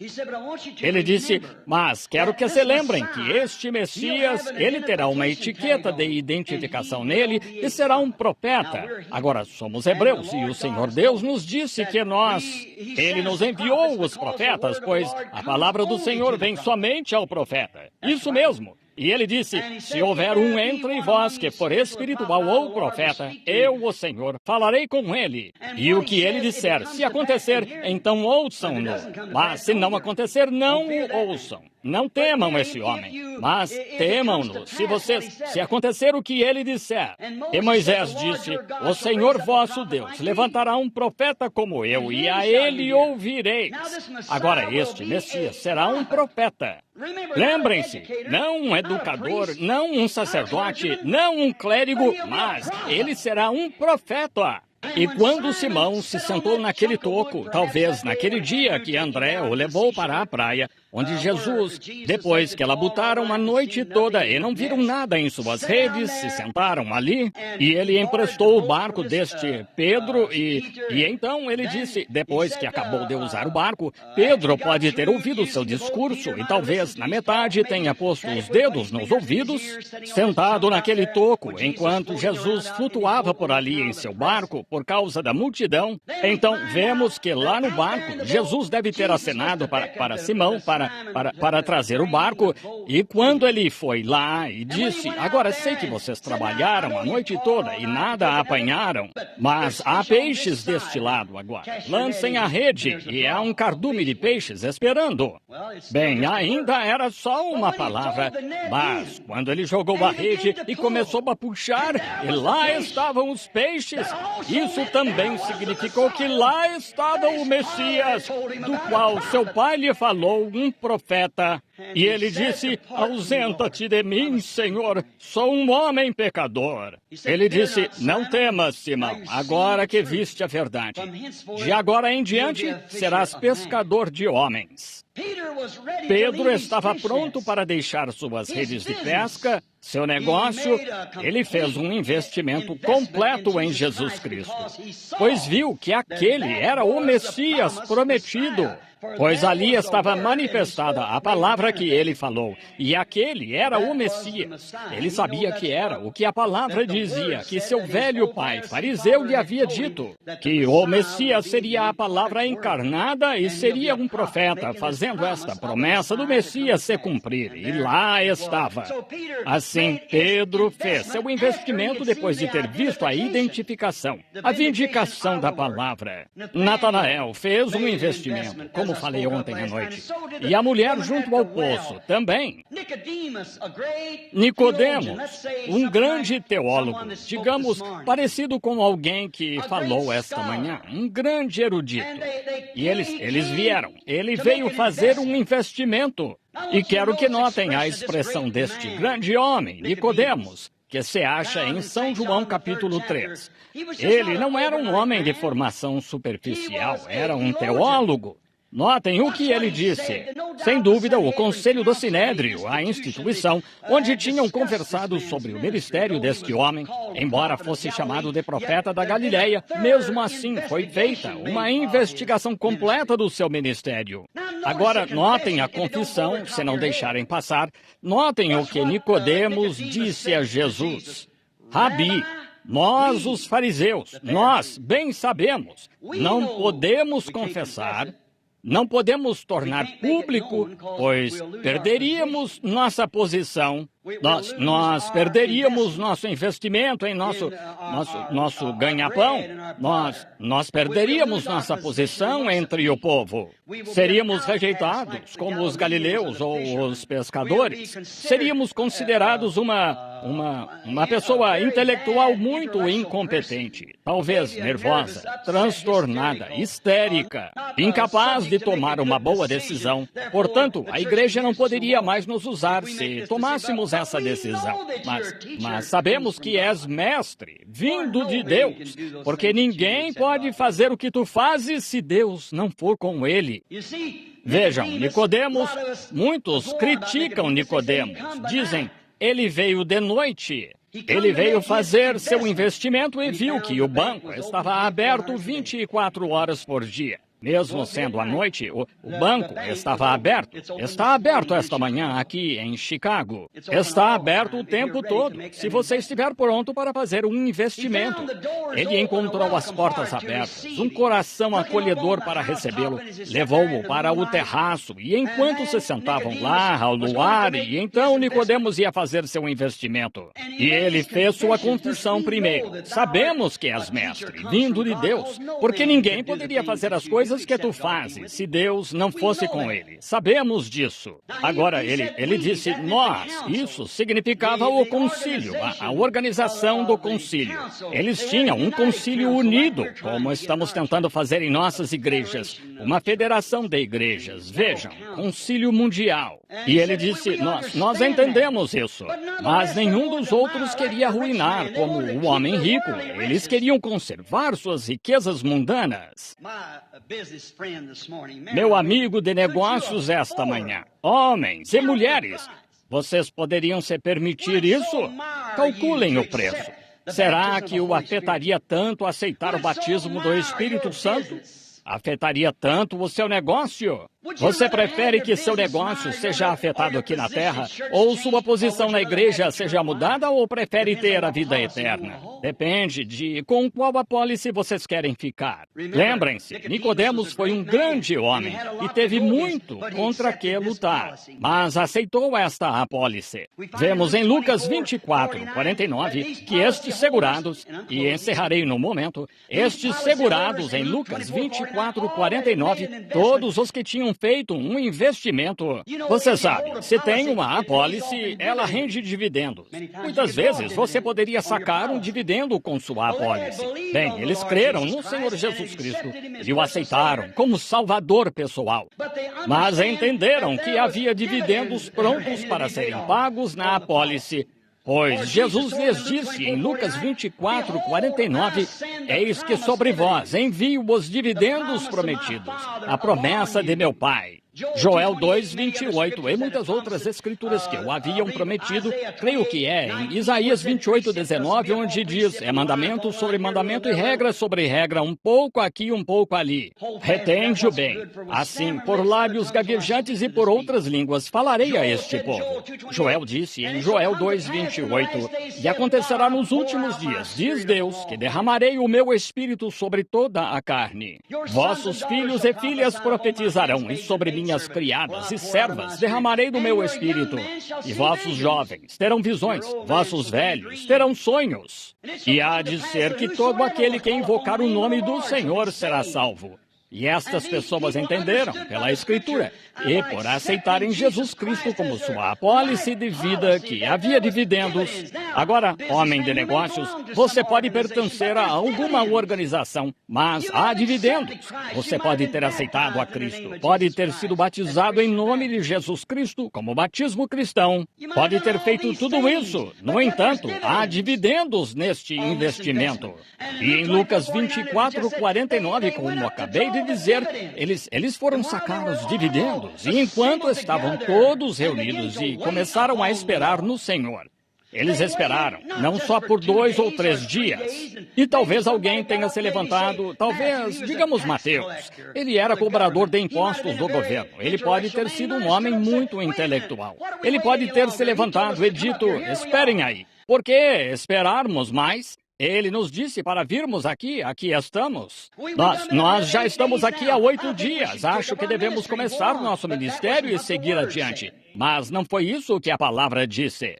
Ele disse, mas quero que se lembrem que este Messias, ele terá uma etiqueta de identificação nele e será um profeta. Agora, somos hebreus e o Senhor Deus nos disse que ele nos enviou os profetas, pois a palavra do Senhor vem somente ao profeta. Isso mesmo. E ele disse, se houver um entre vós que for espiritual ou profeta, eu, o Senhor, falarei com ele. E o que ele disser, se acontecer, então ouçam-no. Mas se não acontecer, não o ouçam. Não temam esse homem, mas temam-no se acontecer o que ele disser. E Moisés disse, o Senhor vosso Deus levantará um profeta como eu, e a ele ouvireis. Agora este Messias será um profeta. Lembrem-se, não um educador, não um sacerdote, não um clérigo, mas ele será um profeta. E quando Simão se sentou naquele toco, talvez naquele dia que André o levou para a praia, onde Jesus, depois que labutaram a noite toda e não viram nada em suas redes, se sentaram ali, e ele emprestou o barco deste Pedro, e então ele disse, depois que acabou de usar o barco, Pedro pode ter ouvido seu discurso e talvez na metade tenha posto os dedos nos ouvidos, sentado naquele toco, enquanto Jesus flutuava por ali em seu barco, por causa da multidão. Então vemos que lá no barco, Jesus deve ter acenado para Simão, para trazer o barco, e quando ele foi lá e disse, agora sei que vocês trabalharam a noite toda e nada apanharam, mas há peixes deste lado agora. Lancem a rede e há um cardume de peixes esperando. Bem, ainda era só uma palavra, mas quando ele jogou a rede e começou a puxar, e lá estavam os peixes, isso também significou que lá estava o Messias, do qual seu pai lhe falou, um profeta. E ele disse, ausenta-te de mim, Senhor, sou um homem pecador. Ele disse, não temas, Simão, agora que viste a verdade. De agora em diante, serás pescador de homens. Pedro estava pronto para deixar suas redes de pesca, seu negócio. Ele fez um investimento completo em Jesus Cristo, pois viu que aquele era o Messias prometido. pois ali estava manifestada a palavra que ele falou, e aquele era o Messias. Ele sabia que era o que a palavra dizia, que seu velho pai, fariseu, lhe havia dito, que o Messias seria a palavra encarnada e seria um profeta, fazendo esta promessa do Messias se cumprir. E lá estava. Assim, Pedro fez seu investimento depois de ter visto a identificação, a vindicação da palavra. Natanael fez um investimento, como falei ontem à noite. E a mulher junto ao poço também. Nicodemos, um grande teólogo, digamos, parecido com alguém que falou esta manhã, um grande erudito. E eles vieram. Ele veio fazer um investimento. E quero que notem a expressão deste grande homem, Nicodemos, que se acha em São João capítulo 3. Ele não era um homem de formação superficial, era um teólogo. Notem o que ele disse. Sem dúvida, o Conselho do Sinédrio, a instituição onde tinham conversado sobre o ministério deste homem, embora fosse chamado de profeta da Galileia, mesmo assim foi feita uma investigação completa do seu ministério. Agora, notem a confissão, se não deixarem passar, notem o que Nicodemos disse a Jesus. Rabi, nós, os fariseus, nós bem sabemos, não podemos confessar, não podemos tornar público, pois perderíamos nossa posição, nós perderíamos nosso investimento em nosso ganha-pão, nós perderíamos nossa posição entre o povo. Seríamos rejeitados como os galileus ou os pescadores. Seríamos considerados uma pessoa intelectual muito incompetente, talvez nervosa, transtornada, histérica, incapaz de tomar uma boa decisão. Portanto, a igreja não poderia mais nos usar se tomássemos essa decisão. Mas sabemos que és mestre, vindo de Deus, porque ninguém pode fazer o que tu fazes se Deus não for com ele. Vejam, Nicodemos, muitos criticam Nicodemos, dizem, ele veio de noite. Ele veio fazer seu investimento e viu que o banco estava aberto 24 horas por dia. Mesmo sendo à noite, o banco estava aberto. Está aberto esta manhã aqui em Chicago. Está aberto o tempo todo, se você estiver pronto para fazer um investimento. Ele encontrou as portas abertas, um coração acolhedor para recebê-lo. Levou-o para o terraço e enquanto se sentavam lá ao luar, e então Nicodemos ia fazer seu investimento. E ele fez sua confissão primeiro. Sabemos que és mestre, vindo de Deus, porque ninguém poderia fazer as coisas que tu fazes se Deus não fosse com ele. Sabemos disso. Agora, ele disse nós. Isso significava o concílio, a organização do concílio. Eles tinham um concílio unido, como estamos tentando fazer em nossas igrejas. Uma federação de igrejas. Vejam, concílio mundial. E ele disse, nós entendemos isso. Mas nenhum dos outros queria arruinar como o homem rico. Eles queriam conservar suas riquezas mundanas. Meu amigo de negócios esta manhã, homens e mulheres, vocês poderiam se permitir isso? Calculem o preço. Será que o afetaria tanto aceitar o batismo do Espírito Santo? Afetaria tanto o seu negócio? Você prefere que seu negócio seja afetado aqui na Terra, ou sua posição na igreja seja mudada, ou prefere ter a vida eterna? Depende de com qual apólice vocês querem ficar. Lembrem-se, Nicodemos foi um grande homem e teve muito contra que lutar, mas aceitou esta apólice. Vemos em Lucas 24, 49, que estes segurados, e encerrarei no momento, estes segurados em Lucas 24, 49, todos os que tinham feito um investimento. Você sabe, se tem uma apólice, ela rende dividendos. Muitas vezes você poderia sacar um dividendo com sua apólice. Bem, eles creram no Senhor Jesus Cristo e o aceitaram como salvador pessoal. Mas entenderam que havia dividendos prontos para serem pagos na apólice. Pois Jesus lhes disse em Lucas 24, 49, eis que sobre vós envio os dividendos prometidos, a promessa de meu Pai. Joel 2:28 e muitas outras escrituras que o haviam prometido, creio que é em Isaías 28:19, onde diz, é mandamento sobre mandamento e regra sobre regra, um pouco aqui, um pouco ali. Retende-o bem. Assim, por lábios gaguejantes e por outras línguas, falarei a este povo. Joel disse em Joel 2:28, e acontecerá nos últimos dias, diz Deus, que derramarei o meu espírito sobre toda a carne. Vossos filhos e filhas profetizarão, e sobre minhas criadas e servas derramarei do meu espírito. E vossos jovens terão visões, vossos velhos terão sonhos. E há de ser que todo aquele que invocar o nome do Senhor será salvo. E estas pessoas entenderam pela Escritura e por aceitarem Jesus Cristo como sua apólice de vida que havia dividendos. Agora, homem de negócios, você pode pertencer a alguma organização, mas há dividendos. Você pode ter aceitado a Cristo, pode ter sido batizado em nome de Jesus Cristo como batismo cristão, pode ter feito tudo isso. No entanto, há dividendos neste investimento. E em Lucas 24:49, como acabei de dizer, eles foram sacar os dividendos, e enquanto estavam todos reunidos e começaram a esperar no Senhor. Eles esperaram, não só por 2 ou 3 dias. E talvez alguém tenha se levantado, talvez, digamos, Mateus. Ele era cobrador de impostos do governo. Ele pode ter sido um homem muito intelectual. Ele pode ter se levantado e dito, esperem aí. Por que esperarmos mais? Ele nos disse para virmos aqui estamos. Nós já estamos aqui há 8 dias. Acho que devemos começar nosso ministério e seguir adiante. Mas não foi isso que a palavra disse.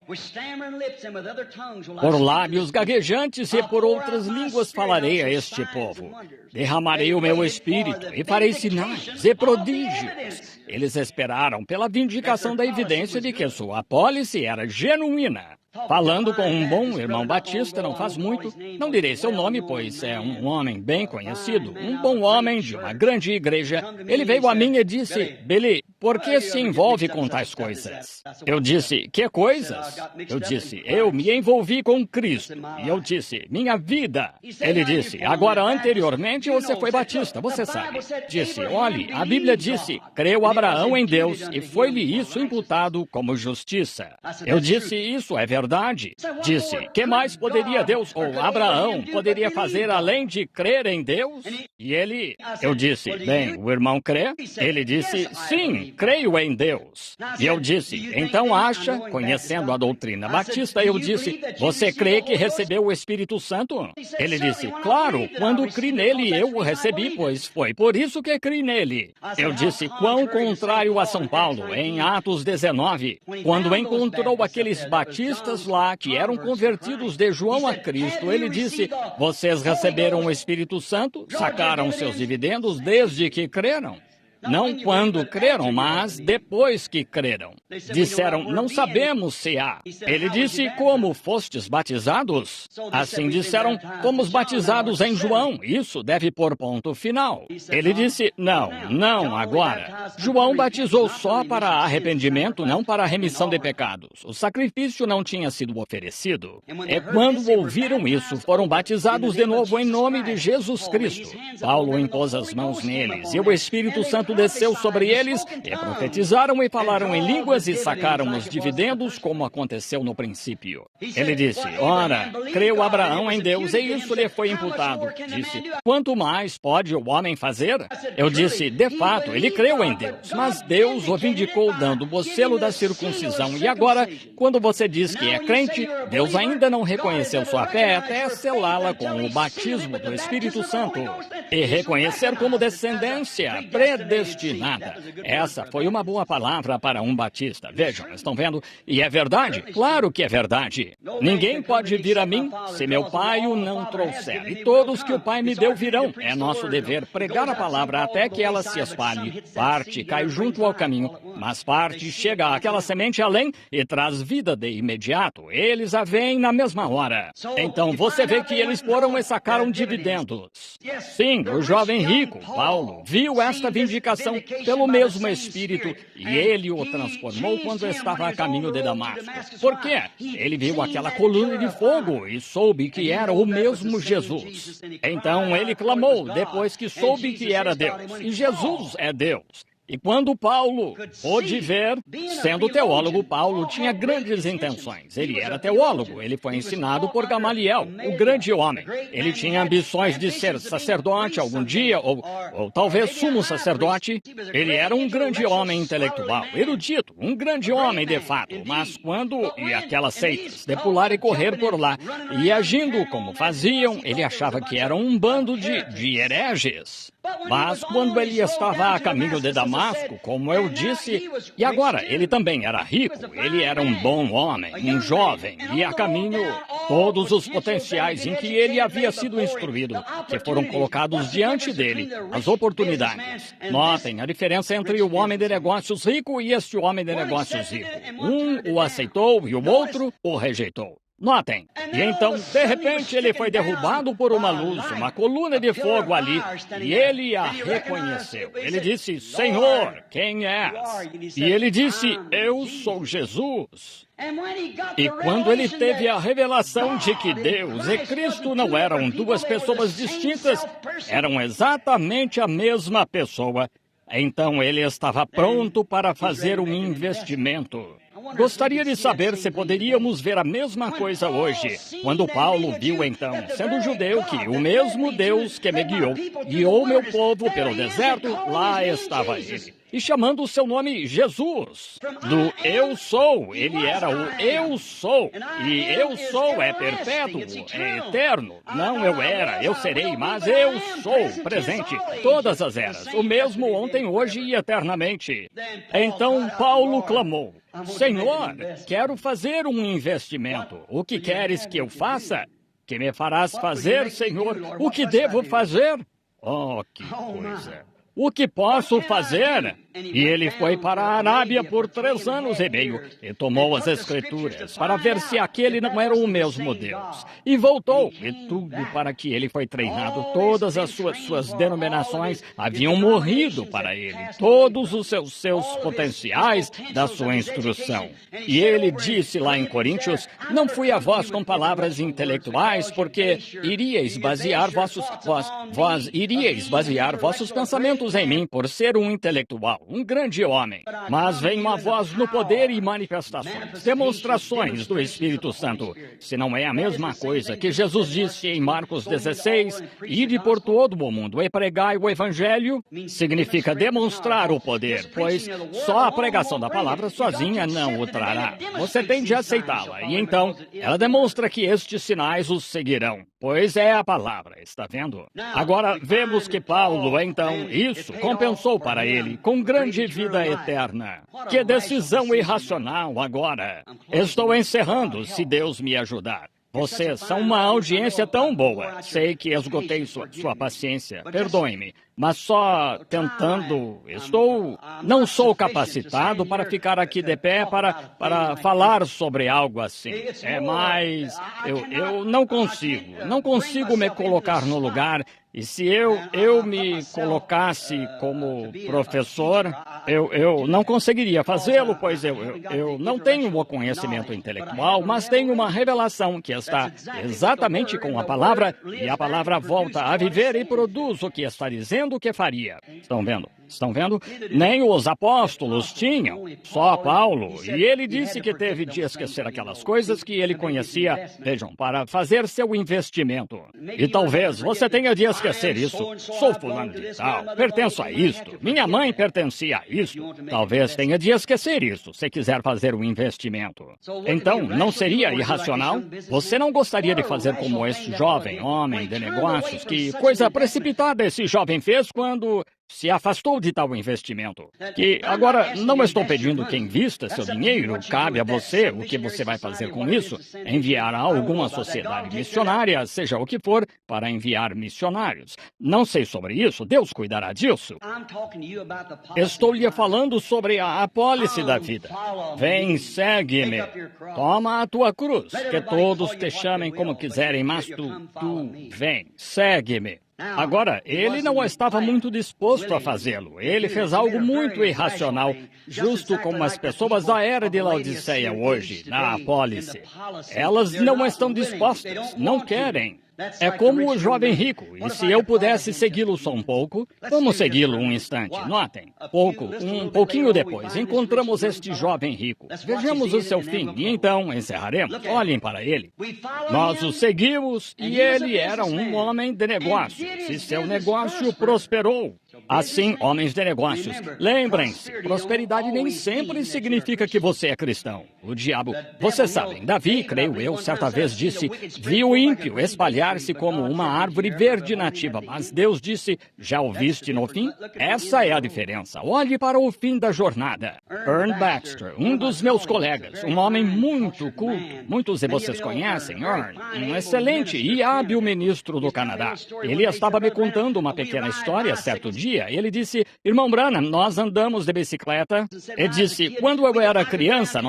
Por lábios gaguejantes e por outras línguas falarei a este povo. Derramarei o meu espírito e farei sinais e prodígios. Eles esperaram pela vindicação da evidência de que sua apólice era genuína. Falando com um bom irmão batista não faz muito, não direi seu nome, pois é um homem bem conhecido, um bom homem de uma grande igreja. Ele veio a mim e disse, Billy, por que se envolve com tais coisas? Eu disse, que coisas? Eu disse, eu me envolvi com Cristo. E eu disse, minha vida. Ele disse, agora anteriormente você foi batista, você sabe. Disse, olhe, a Bíblia disse, creu Abraão em Deus e foi-lhe isso imputado como justiça. Eu disse, isso é verdade. Disse, que mais poderia Deus ou Abraão poderia fazer além de crer em Deus? E eu disse, bem, o irmão crê? Ele disse, sim, creio em Deus. E eu disse, então acha, conhecendo a doutrina batista, eu disse, você crê que recebeu o Espírito Santo? Ele disse, claro, quando criei nele eu o recebi, pois foi por isso que criei nele. Eu disse, quão contrário a São Paulo, em Atos 19, quando encontrou aqueles batistas lá que eram convertidos de João a Cristo, ele disse, vocês receberam o Espírito Santo, sacaram seus dividendos desde que creram. Não quando creram, mas depois que creram. Disseram, não sabemos se há. Ele disse, como fostes batizados? Assim disseram, fomos batizados em João. Isso deve pôr ponto final. Ele disse, não agora. João batizou só para arrependimento, não para remissão de pecados. O sacrifício não tinha sido oferecido. E quando ouviram isso, foram batizados de novo em nome de Jesus Cristo. Paulo impôs as mãos neles, e o Espírito Santo desceu sobre eles, e profetizaram e falaram em línguas e sacaram os dividendos, como aconteceu no princípio. Ele disse, ora, creu Abraão em Deus, e isso lhe foi imputado. Disse, quanto mais pode o homem fazer? Eu disse, de fato, ele creu em Deus, mas Deus o vindicou dando o selo da circuncisão, e agora, quando você diz que é crente, Deus ainda não reconheceu sua fé até selá-la com o batismo do Espírito Santo, e reconhecer como descendência predestinada. Essa foi uma boa palavra para um batista. Vejam, estão vendo? E é verdade? Claro que é verdade. Ninguém pode vir a mim se meu Pai o não trouxer. E todos que o Pai me deu virão. É nosso dever pregar a palavra até que ela se espalhe. Parte cai junto ao caminho, mas parte chega àquela semente além e traz vida de imediato. Eles a veem na mesma hora. Então você vê que eles foram e sacaram dividendos. Sim, o jovem rico, Paulo, viu esta vindicação pelo mesmo Espírito, e ele o transformou quando estava a caminho de Damasco. Por quê? Ele viu aquela coluna de fogo e soube que era o mesmo Jesus. Então ele clamou, depois que soube que era Deus. E Jesus é Deus. E quando Paulo pôde ver, sendo teólogo, Paulo tinha grandes intenções. Ele era teólogo, ele foi ensinado por Gamaliel, o grande homem. Ele tinha ambições de ser sacerdote algum dia, ou talvez sumo sacerdote. Ele era um grande homem intelectual, erudito, um grande homem de fato. Mas quando aquelas seitas de pular e correr por lá, e agindo como faziam, ele achava que eram um bando de hereges. Mas quando ele estava a caminho de Damasco, como eu disse, e agora ele também era rico, ele era um bom homem, um jovem, e a caminho todos os potenciais em que ele havia sido instruído, que foram colocados diante dele, as oportunidades. Notem a diferença entre o homem de negócios rico e este homem de negócios rico. Um o aceitou e o outro o rejeitou. Notem, e então, de repente, ele foi derrubado por uma luz, uma coluna de fogo ali, e ele a reconheceu. Ele disse, Senhor, quem és? E ele disse, eu sou Jesus. E quando ele teve a revelação de que Deus e Cristo não eram duas pessoas distintas, eram exatamente a mesma pessoa, então ele estava pronto para fazer um investimento. Gostaria de saber se poderíamos ver a mesma coisa hoje, quando Paulo viu então, sendo judeu, que o mesmo Deus que me guiou meu povo pelo deserto, lá estava ele. E chamando o seu nome Jesus, do eu sou, ele era o eu sou, e eu sou é perpétuo, é eterno, não eu era, eu serei, mas eu sou, presente, todas as eras, o mesmo ontem, hoje e eternamente. Então Paulo clamou, Senhor, quero fazer um investimento, o que queres que eu faça? Que me farás fazer, Senhor? O que devo fazer? Oh, que coisa! O que posso fazer? E ele foi para a Arábia por 3 anos e meio e tomou as Escrituras para ver se aquele não era o mesmo Deus. E voltou, e tudo para que ele foi treinado. Todas as suas denominações haviam morrido para ele. Todos os seus potenciais da sua instrução. E ele disse lá em Coríntios, não fui a vós com palavras intelectuais, porque iríeis basear vós iríeis basear vossos pensamentos em mim por ser um intelectual, um grande homem. Mas vem uma voz no poder e manifestações, demonstrações do Espírito Santo. Se não é a mesma coisa que Jesus disse em Marcos 16, ide por todo o mundo e pregai o Evangelho, significa demonstrar o poder, pois só a pregação da palavra sozinha não o trará. Você tem de aceitá-la, e então ela demonstra que estes sinais os seguirão, pois é a palavra, está vendo? Agora vemos que Paulo, então, isso compensou para ele com grande vida eterna. Que decisão irracional agora! Estou encerrando, se Deus me ajudar. Vocês são uma audiência tão boa. Sei que esgotei sua paciência. Perdoe-me. Mas só tentando, não sou capacitado para ficar aqui de pé para falar sobre algo assim. É mais, eu não consigo me colocar no lugar. E se eu me colocasse como professor, eu não conseguiria fazê-lo, pois eu não tenho o conhecimento intelectual, mas tenho uma revelação que está exatamente com a palavra, e a palavra volta a viver e produz o que está dizendo que faria. Estão vendo? Estão vendo? Nem os apóstolos tinham, só Paulo. E ele disse que teve de esquecer aquelas coisas que ele conhecia, vejam, para fazer seu investimento. E talvez você tenha de esquecer isso. Sou fulano de tal, pertenço a isto, minha mãe pertencia a isto. Talvez tenha de esquecer isso, se quiser fazer um investimento. Então, não seria irracional? Você não gostaria de fazer como esse jovem homem de negócios? Que coisa precipitada esse jovem fez quando se afastou de tal investimento. Que agora não estou pedindo que invista seu dinheiro, cabe a você o que você vai fazer com isso. Enviar a alguma sociedade missionária, seja o que for, para enviar missionários. Não sei sobre isso, Deus cuidará disso. Estou lhe falando sobre a apólice da vida. Vem, segue-me. Toma a tua cruz, que todos te chamem como quiserem, mas tu vem, segue-me. Agora, ele não estava muito disposto a fazê-lo. Ele fez algo muito irracional, justo como as pessoas da era de Laodiceia hoje, na apólice. Elas não estão dispostas, não querem. É como o jovem rico, e se eu pudesse segui-lo só um pouco, vamos segui-lo um instante, notem. Um pouquinho depois, encontramos este jovem rico. Vejamos o seu fim, e então encerraremos. Olhem para ele. Nós o seguimos, e ele era um homem de negócios, e seu negócio prosperou. Assim, homens de negócios, lembrem-se, prosperidade nem sempre significa que você é cristão. O diabo, vocês sabem, Davi, creio eu, certa vez disse, viu o ímpio espalhar-se como uma árvore verde nativa, mas Deus disse, já o viste no fim? Essa é a diferença. Olhe para o fim da jornada. Ern Baxter, um dos meus colegas, um homem muito culto, muitos de vocês conhecem Ern, um excelente e hábil ministro do Canadá. Ele estava me contando uma pequena história certo dia. Ele disse, irmão Branham, nós andamos de bicicleta. Ele disse, quando eu era criança,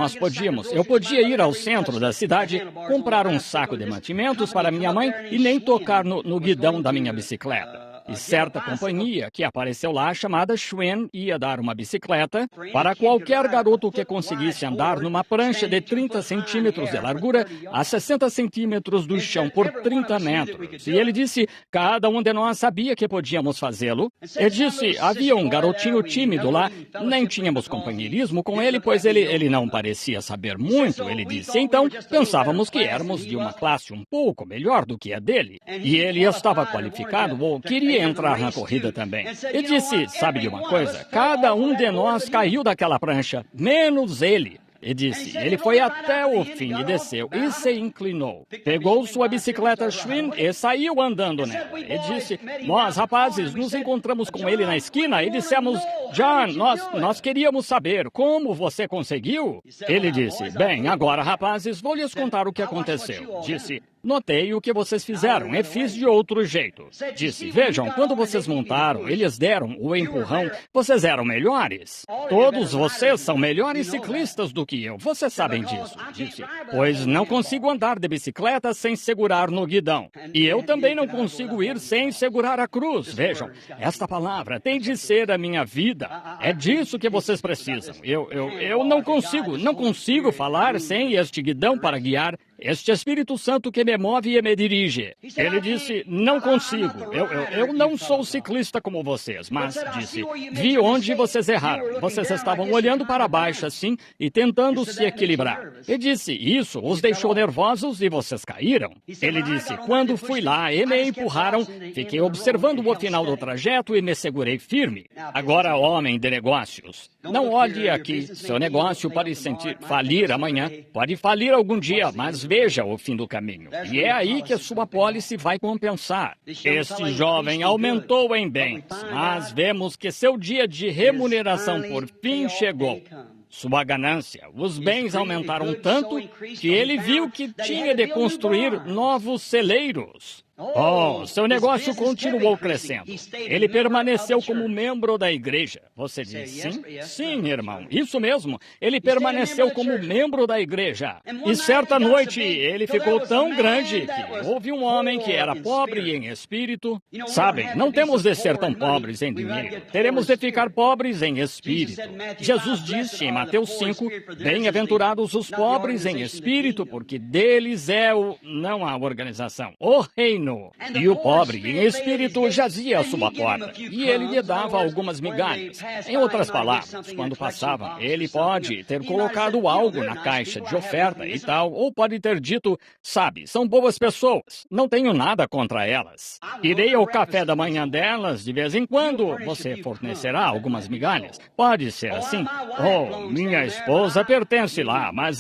eu podia ir ao centro da cidade, comprar um saco de mantimentos para minha mãe e nem tocar no guidão da minha bicicleta. E certa companhia que apareceu lá, chamada Schwinn, ia dar uma bicicleta para qualquer garoto que conseguisse andar numa prancha de 30 centímetros de largura a 60 centímetros do chão por 30 metros. E ele disse, cada um de nós sabia que podíamos fazê-lo. Ele disse, havia um garotinho tímido lá, nem tínhamos companheirismo com ele, pois ele não parecia saber muito, ele disse. Então, pensávamos que éramos de uma classe um pouco melhor do que a dele. E ele estava qualificado ou queria entrar na corrida também. E disse, sabe de uma coisa? Cada um de nós caiu daquela prancha, menos ele. E disse, ele foi até o fim e desceu e se inclinou. Pegou sua bicicleta Schwinn e saiu andando nela. E disse, nós rapazes nos encontramos com ele na esquina e dissemos, John, nós queríamos saber como você conseguiu. Ele disse, bem, agora rapazes, vou lhes contar o que aconteceu. Disse, notei o que vocês fizeram e fiz de outro jeito. Disse, vejam, quando vocês montaram, eles deram o empurrão, vocês eram melhores. Todos vocês são melhores ciclistas do que eu, vocês sabem disso. Disse, pois não consigo andar de bicicleta sem segurar no guidão. E eu também não consigo ir sem segurar a cruz. Vejam, esta palavra tem de ser a minha vida. É disso que vocês precisam. Eu não consigo falar sem este guidão para guiar este Espírito Santo que me move e me dirige. Ele disse, não consigo. Eu não sou ciclista como vocês, mas disse, vi onde vocês erraram. Vocês estavam olhando para baixo assim e tentando se equilibrar. E disse, isso os deixou nervosos e vocês caíram. Ele disse, quando fui lá e me empurraram, fiquei observando o final do trajeto e me segurei firme. Agora, homem de negócios, não olhe aqui. Seu negócio pode falir amanhã, pode falir algum dia, mas veja o fim do caminho. E é aí que a sua apólice vai compensar. Este jovem aumentou em bens, mas vemos que seu dia de remuneração por fim chegou. Sua ganância, os bens aumentaram tanto que ele viu que tinha de construir novos celeiros. Oh, seu negócio continuou crescendo. Ele permaneceu como membro da igreja. Você diz sim? Sim, irmão, isso mesmo. Ele permaneceu como membro da igreja. E certa noite ele ficou tão grande que houve um homem que era pobre em espírito. Sabem, não temos de ser tão pobres em dinheiro. Teremos de ficar pobres em espírito. Jesus disse em Mateus 5, bem-aventurados os pobres em espírito, porque deles é não a organização, o reino. E o pobre em espírito jazia à sua porta, e ele lhe dava algumas migalhas. Em outras palavras, quando passava, ele pode ter colocado algo na caixa de oferta e tal, ou pode ter dito, sabe, são boas pessoas, não tenho nada contra elas. Irei ao café da manhã delas de vez em quando, você fornecerá algumas migalhas. Pode ser assim. Oh, minha esposa pertence lá, mas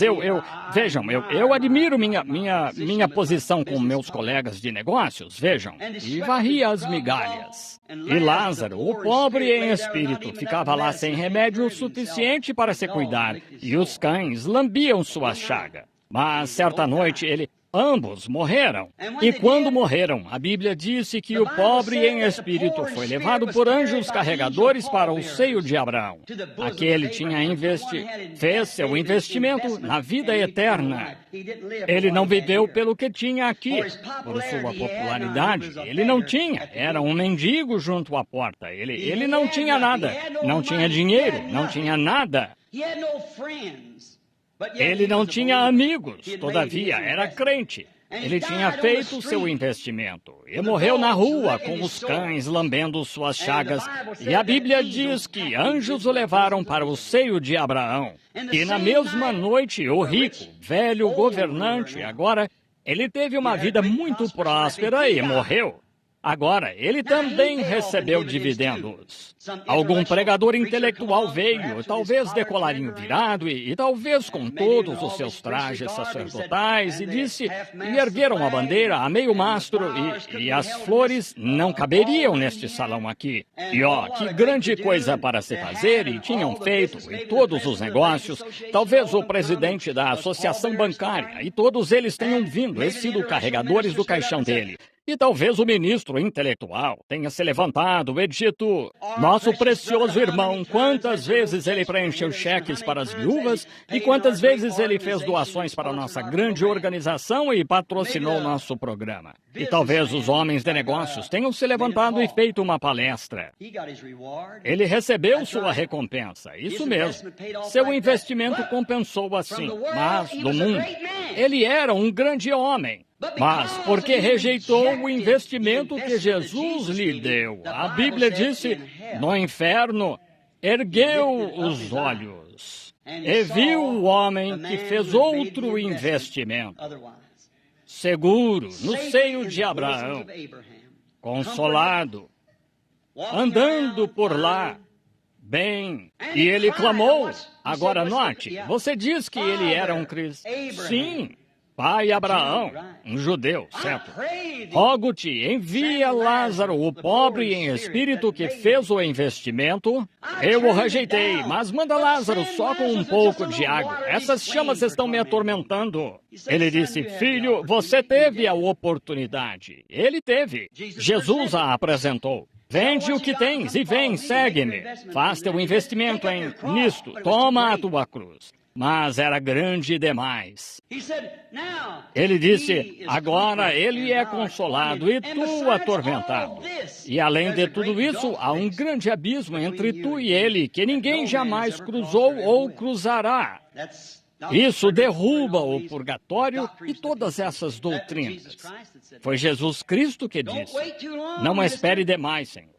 vejam, eu admiro minha posição com meus colegas de negócios, vejam, e varria as migalhas. E Lázaro, o pobre em espírito, ficava lá sem remédio suficiente para se cuidar, e os cães lambiam sua chaga. Mas certa noite ambos morreram. E quando morreram, a Bíblia disse que o pobre em espírito foi levado por anjos carregadores para o seio de Abraão. Aquele fez seu investimento na vida eterna. Ele não viveu pelo que tinha aqui, por sua popularidade. Ele não tinha, era um mendigo junto à porta. Ele não tinha nada, não tinha dinheiro, não tinha nada. Ele não tinha amigos, todavia era crente. Ele tinha feito seu investimento e morreu na rua com os cães lambendo suas chagas. E a Bíblia diz que anjos o levaram para o seio de Abraão. E na mesma noite, o rico, velho governante, agora, ele teve uma vida muito próspera e morreu. Agora, ele também recebeu dividendos. Algum pregador intelectual veio, talvez de colarinho virado e talvez com todos os seus trajes sacerdotais, e disse, e ergueram a bandeira a meio mastro, e as flores não caberiam neste salão aqui. E ó, que grande coisa para se fazer, e tinham feito, e todos os negócios, talvez o presidente da associação bancária, e todos eles tenham vindo e sido carregadores do caixão dele. E talvez o ministro intelectual tenha se levantado e dito, nosso precioso irmão, quantas vezes ele preencheu cheques para as viúvas e quantas vezes ele fez doações para a nossa grande organização e patrocinou nosso programa. E talvez os homens de negócios tenham se levantado e feito uma palestra. Ele recebeu sua recompensa, isso mesmo. Seu investimento compensou assim, mas do mundo, ele era um grande homem. Mas porque rejeitou o investimento que Jesus lhe deu, a Bíblia disse, no inferno, ergueu os olhos e viu o homem que fez outro investimento, seguro, no seio de Abraão, consolado, andando por lá, bem. E ele clamou. Agora note, você diz que ele era um cristão. Sim. Pai Abraão, um judeu, certo? Rogo-te, envia Lázaro, o pobre em espírito que fez o investimento. Eu o rejeitei, mas manda Lázaro só com um pouco de água. Essas chamas estão me atormentando. Ele disse, filho, você teve a oportunidade. Ele teve. Jesus a apresentou. Vende o que tens e vem, segue-me. Faz teu investimento nisto. Toma a tua cruz. Mas era grande demais. Ele disse, agora ele é consolado e tu atormentado. E além de tudo isso, há um grande abismo entre tu e ele, que ninguém jamais cruzou ou cruzará. Isso derruba o purgatório e todas essas doutrinas. Foi Jesus Cristo que disse, não espere demais, Senhor.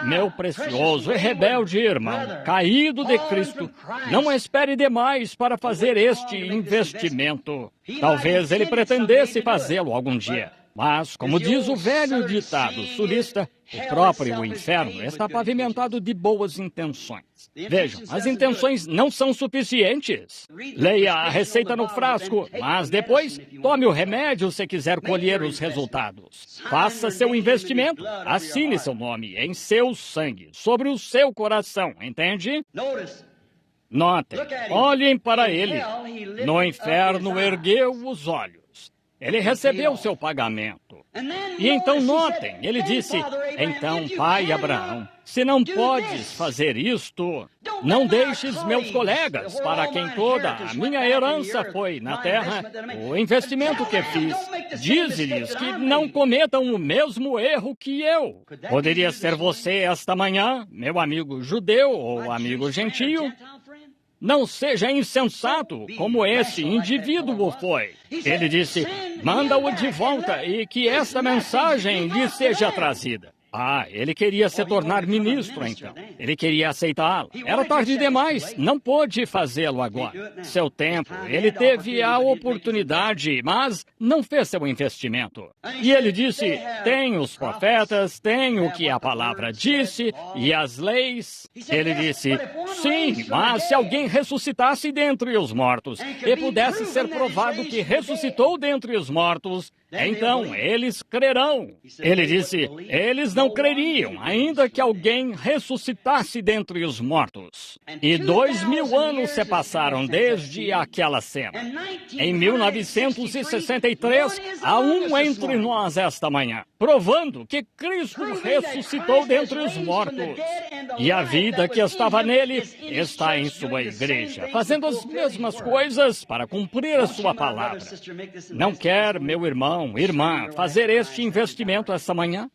Meu precioso e rebelde irmão, caído de Cristo, não espere demais para fazer este investimento. Talvez ele pretendesse fazê-lo algum dia. Mas, como diz o velho ditado sulista, o próprio inferno está pavimentado de boas intenções. Vejam, as intenções não são suficientes. Leia a receita no frasco, mas depois tome o remédio se quiser colher os resultados. Faça seu investimento, assine seu nome em seu sangue, sobre o seu coração, entende? Notem, olhem para ele. No inferno ergueu os olhos. Ele recebeu seu pagamento. E então notem, ele disse, então, pai Abraão, se não podes fazer isto, não deixes meus colegas, para quem toda a minha herança foi na terra, o investimento que fiz, dize-lhes que não cometam o mesmo erro que eu. Poderia ser você esta manhã, meu amigo judeu ou amigo gentio. Não seja insensato como esse indivíduo foi. Ele disse, manda-o de volta e que esta mensagem lhe seja trazida. Ah, ele queria se tornar ministro, então. Ele queria aceitá-lo. Era tarde demais, não pôde fazê-lo agora. Seu tempo, ele teve a oportunidade, mas não fez seu investimento. E ele disse, tem os profetas, tem o que a palavra disse, e as leis. Ele disse, sim, mas se alguém ressuscitasse dentre os mortos, e pudesse ser provado que ressuscitou dentre os mortos, então eles crerão. Ele disse, eles não creriam, ainda que alguém ressuscitasse dentre os mortos. E 2000 anos se passaram desde aquela cena. Em 1963, há um entre nós esta manhã, provando que Cristo ressuscitou dentre os mortos. E a vida que estava nele está em sua igreja, fazendo as mesmas coisas para cumprir a sua palavra. Não quer, meu irmão, irmã, fazer este investimento esta manhã?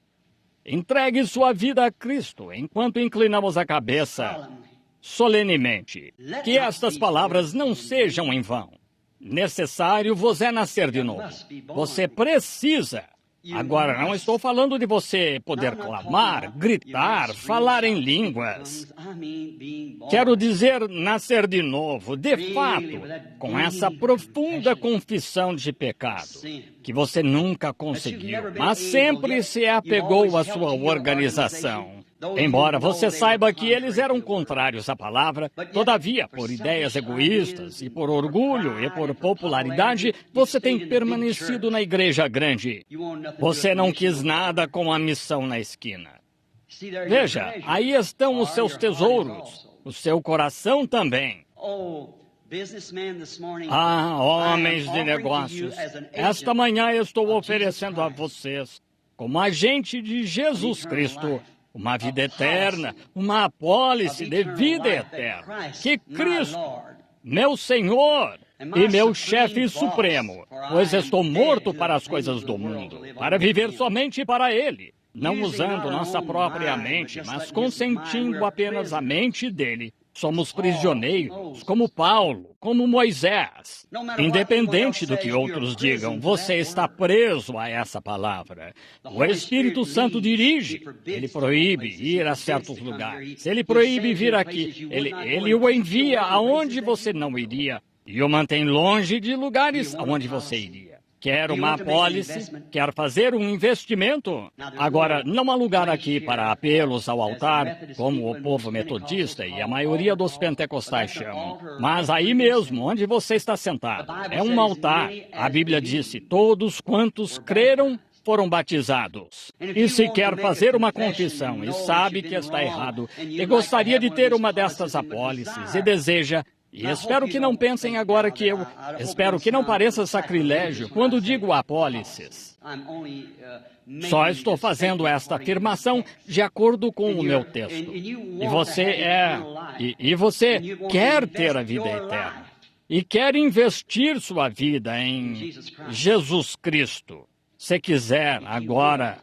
Entregue sua vida a Cristo enquanto inclinamos a cabeça solenemente. Que estas palavras não sejam em vão. necessário vos é nascer de novo. Você precisa. Agora, não estou falando de você poder clamar, gritar, falar em línguas. Quero dizer nascer de novo, de fato, com essa profunda confissão de pecado, que você nunca conseguiu, mas sempre se apegou à sua organização. Embora você saiba que eles eram contrários à palavra, todavia, por ideias egoístas e por orgulho e por popularidade, você tem permanecido na igreja grande. Você não quis nada com a missão na esquina. Veja, aí estão os seus tesouros, o seu coração também. Ah, homens de negócios, esta manhã eu estou oferecendo a vocês, como agente de Jesus Cristo, uma vida eterna, uma apólice de vida eterna, que Cristo, meu Senhor e meu chefe supremo, pois estou morto para as coisas do mundo, para viver somente para Ele, não usando nossa própria mente, mas consentindo apenas a mente dele. Somos prisioneiros, como Paulo, como Moisés. Independente do que outros digam, você está preso a essa palavra. O Espírito Santo dirige. Ele proíbe ir a certos lugares. Ele proíbe vir aqui. Ele o envia aonde você não iria e o mantém longe de lugares aonde você iria. Quer uma apólice? Quer fazer um investimento? Agora, não há lugar aqui para apelos ao altar, como o povo metodista e a maioria dos pentecostais chamam. Mas aí mesmo, onde você está sentado, é um altar. A Bíblia disse, todos quantos creram foram batizados. E se quer fazer uma confissão e sabe que está errado, e gostaria de ter uma destas apólices e deseja, e espero que não pensem agora que espero que não pareça sacrilégio quando digo apólices. Só estou fazendo esta afirmação de acordo com o meu texto. E você quer ter a vida eterna. E quer investir sua vida em Jesus Cristo. Se quiser, agora,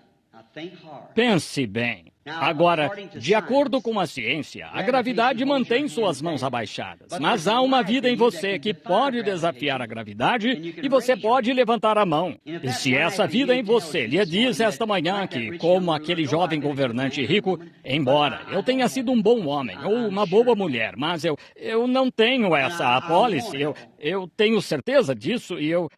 pense bem. Agora, de acordo com a ciência, a gravidade mantém suas mãos abaixadas, mas há uma vida em você que pode desafiar a gravidade e você pode levantar a mão. E se essa vida em você lhe diz esta manhã que, como aquele jovem governante rico, embora eu tenha sido um bom homem ou uma boa mulher, mas eu não tenho essa apólice, eu tenho certeza disso e eu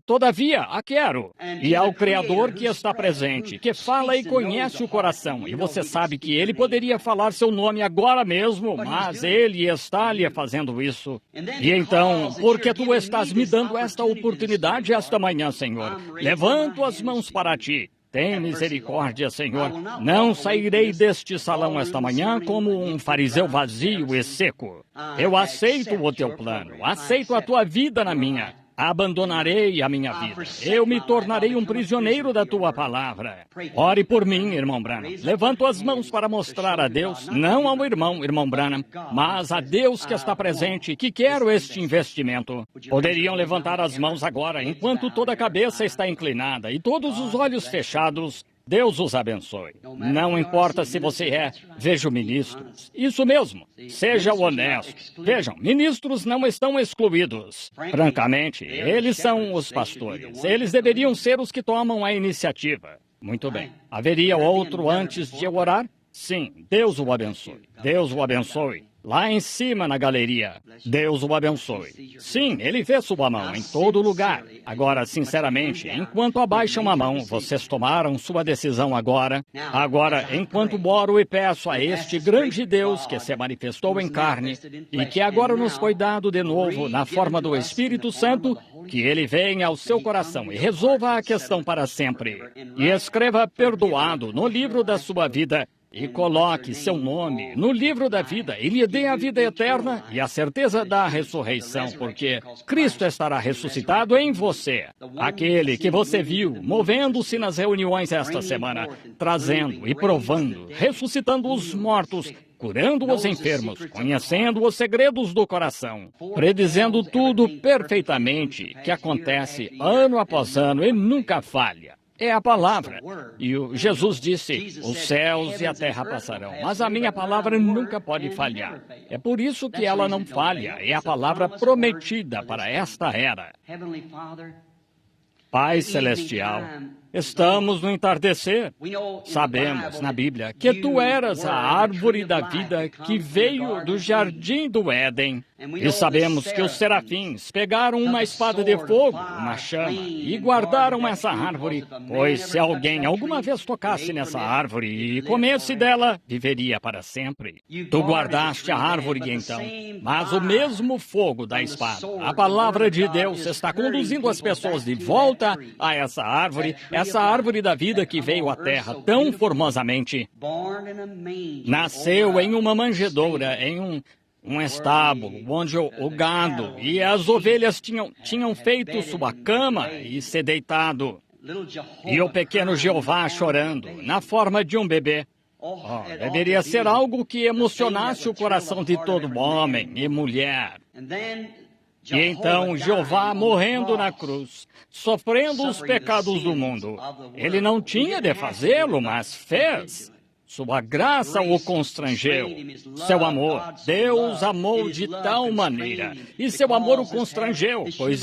todavia a quero. E ao Criador que está presente, que fala e conhece o coração, e você sabe que ele poderia falar seu nome agora mesmo, mas ele está lhe fazendo isso. E então, porque tu estás me dando esta oportunidade esta manhã, Senhor, levanto as mãos para ti. Tem misericórdia, Senhor. Não sairei deste salão esta manhã como um fariseu vazio e seco. Eu aceito o teu plano, aceito a tua vida na minha. Abandonarei a minha vida. Eu me tornarei um prisioneiro da tua palavra. Ore por mim, irmão Branham. Levanto as mãos para mostrar a Deus, não ao irmão Branham, mas a Deus que está presente, que quero este investimento. Poderiam levantar as mãos agora, enquanto toda a cabeça está inclinada e todos os olhos fechados. Deus os abençoe. Não importa se você vejo ministros. Isso mesmo, seja honesto. Vejam, ministros não estão excluídos. Francamente, eles são os pastores. Eles deveriam ser os que tomam a iniciativa. Muito bem. Haveria outro antes de eu orar? Sim, Deus o abençoe. Deus o abençoe. Lá em cima na galeria. Deus o abençoe. Sim, ele vê sua mão em todo lugar. Agora, sinceramente, enquanto abaixam a mão, vocês tomaram sua decisão agora. Agora, enquanto oro e peço a este grande Deus que se manifestou em carne e que agora nos foi dado de novo na forma do Espírito Santo, que ele venha ao seu coração e resolva a questão para sempre. E escreva perdoado no livro da sua vida. E coloque seu nome no livro da vida e lhe dê a vida eterna e a certeza da ressurreição, porque Cristo estará ressuscitado em você. Aquele que você viu movendo-se nas reuniões esta semana, trazendo e provando, ressuscitando os mortos, curando os enfermos, conhecendo os segredos do coração, predizendo tudo perfeitamente que acontece ano após ano e nunca falha. é a palavra. E Jesus disse, os céus e a terra passarão, mas a minha palavra nunca pode falhar. É por isso que ela não falha, é a palavra prometida para esta era. Pai Celestial, estamos no entardecer. Sabemos na Bíblia que tu eras a árvore da vida que veio do jardim do Éden. E sabemos que os serafins pegaram uma espada de fogo, uma chama, e guardaram essa árvore, pois se alguém alguma vez tocasse nessa árvore e comesse dela, viveria para sempre. Tu guardaste a árvore então, mas o mesmo fogo da espada, a palavra de Deus está conduzindo as pessoas de volta a essa árvore da vida que veio à terra tão formosamente. Nasceu em uma manjedoura, em um estábulo, onde o gado e as ovelhas tinham feito sua cama e se deitado. E o pequeno Jeová chorando, na forma de um bebê. Deveria ser algo que emocionasse o coração de todo homem e mulher. E então Jeová morrendo na cruz, sofrendo os pecados do mundo. Ele não tinha de fazê-lo, mas fez. Sua graça o constrangeu. Seu amor, Deus amou de tal maneira. E seu amor o constrangeu, pois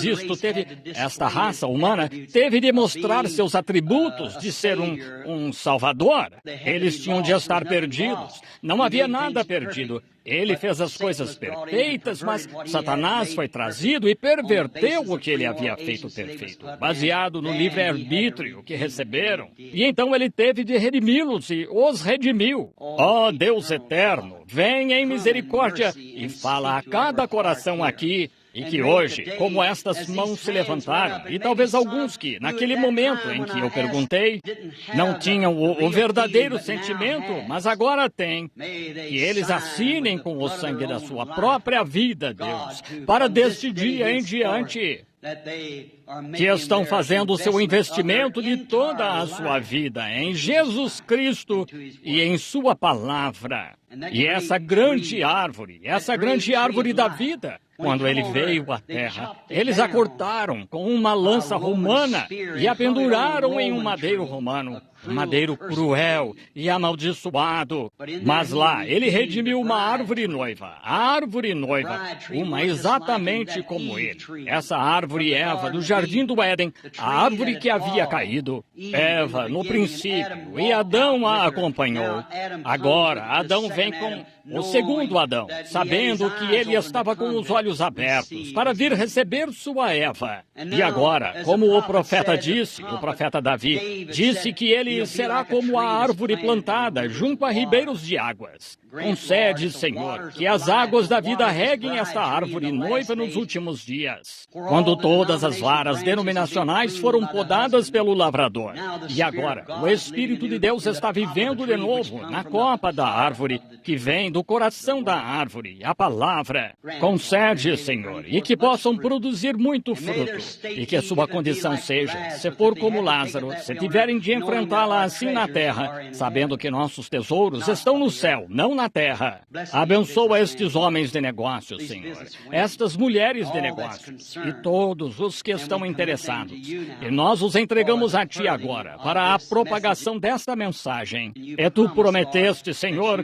esta raça humana teve de mostrar seus atributos de ser um salvador. Eles tinham de estar perdidos. Não havia nada perdido. Ele fez as coisas perfeitas, mas Satanás foi trazido e perverteu o que ele havia feito perfeito, baseado no livre-arbítrio que receberam. E então ele teve de redimi-los e os redimiu. Ó Deus eterno, vem em misericórdia e fala a cada coração aqui. E que hoje, como estas mãos se levantaram, e talvez alguns que, naquele momento em que eu perguntei, não tinham o verdadeiro sentimento, mas agora têm, que eles assinem com o sangue da sua própria vida, Deus, para deste dia em diante, que estão fazendo o seu investimento de toda a sua vida em Jesus Cristo e em sua palavra. E essa grande árvore da vida, quando ele veio à terra, eles a cortaram com uma lança romana e a penduraram em um madeiro romano, um madeiro cruel e amaldiçoado. Mas lá, ele redimiu uma árvore noiva, uma exatamente como ele. Essa árvore Eva do jardim do Éden, a árvore que havia caído. Eva, no princípio, e Adão a acompanhou. Agora, Adão vem com o segundo Adão, sabendo que ele estava com os olhos abertos para vir receber sua Eva. E agora, como o profeta disse, o profeta Davi, disse que ele será como a árvore plantada junto a ribeiros de águas. Concede, Senhor, que as águas da vida reguem esta árvore noiva nos últimos dias, quando todas as varas denominacionais foram podadas pelo lavrador. E agora, o Espírito de Deus está vivendo de novo na copa da árvore, que vem do coração da árvore, a palavra. Concede, Senhor, e que possam produzir muito fruto, e que a sua condição seja, se for como Lázaro, se tiverem de enfrentá-la assim na terra, sabendo que nossos tesouros estão no céu, não na terra. Abençoa estes homens de negócios, Senhor, estas mulheres de negócios e todos os que estão interessados. E nós os entregamos a Ti agora para a propagação desta mensagem. E Tu prometeste, Senhor,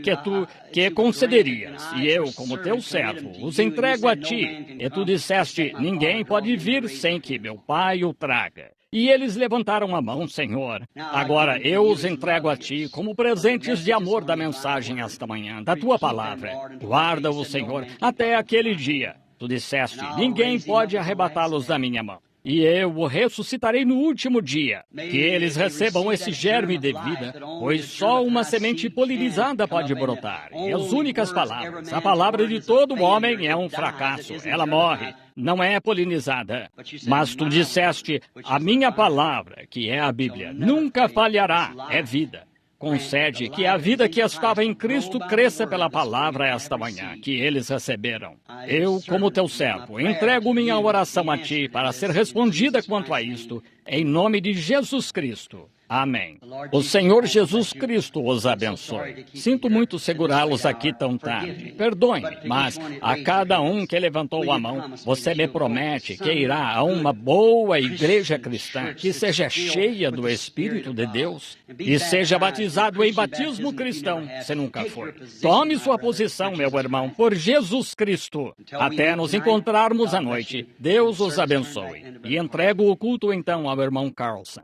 que concederias, e eu, como Teu servo, os entrego a Ti. E Tu disseste, ninguém pode vir sem que meu Pai o traga. E eles levantaram a mão, Senhor. Agora eu os entrego a Ti como presentes de amor da mensagem esta manhã, da Tua palavra. Guarda-o, Senhor, até aquele dia. Tu disseste, ninguém pode arrebatá-los da minha mão. E eu o ressuscitarei no último dia. Que eles recebam esse germe de vida, pois só uma semente polinizada pode brotar. E as únicas palavras, a palavra de todo homem é um fracasso. Ela morre, não é polinizada. Mas tu disseste, a minha palavra, que é a Bíblia, nunca falhará, é vida. Concede que a vida que estava em Cristo cresça pela palavra esta manhã, que eles receberam. Eu, como teu servo, entrego minha oração a Ti para ser respondida quanto a isto, em nome de Jesus Cristo. Amém. O Senhor Jesus Cristo os abençoe. Sinto muito segurá-los aqui tão tarde. Perdoe-me, mas a cada um que levantou a mão, você me promete que irá a uma boa igreja cristã, que seja cheia do Espírito de Deus e seja batizado em batismo cristão, se nunca foi. Tome sua posição, meu irmão, por Jesus Cristo. Até nos encontrarmos à noite. Deus os abençoe. E entrego o culto então ao irmão Carlson.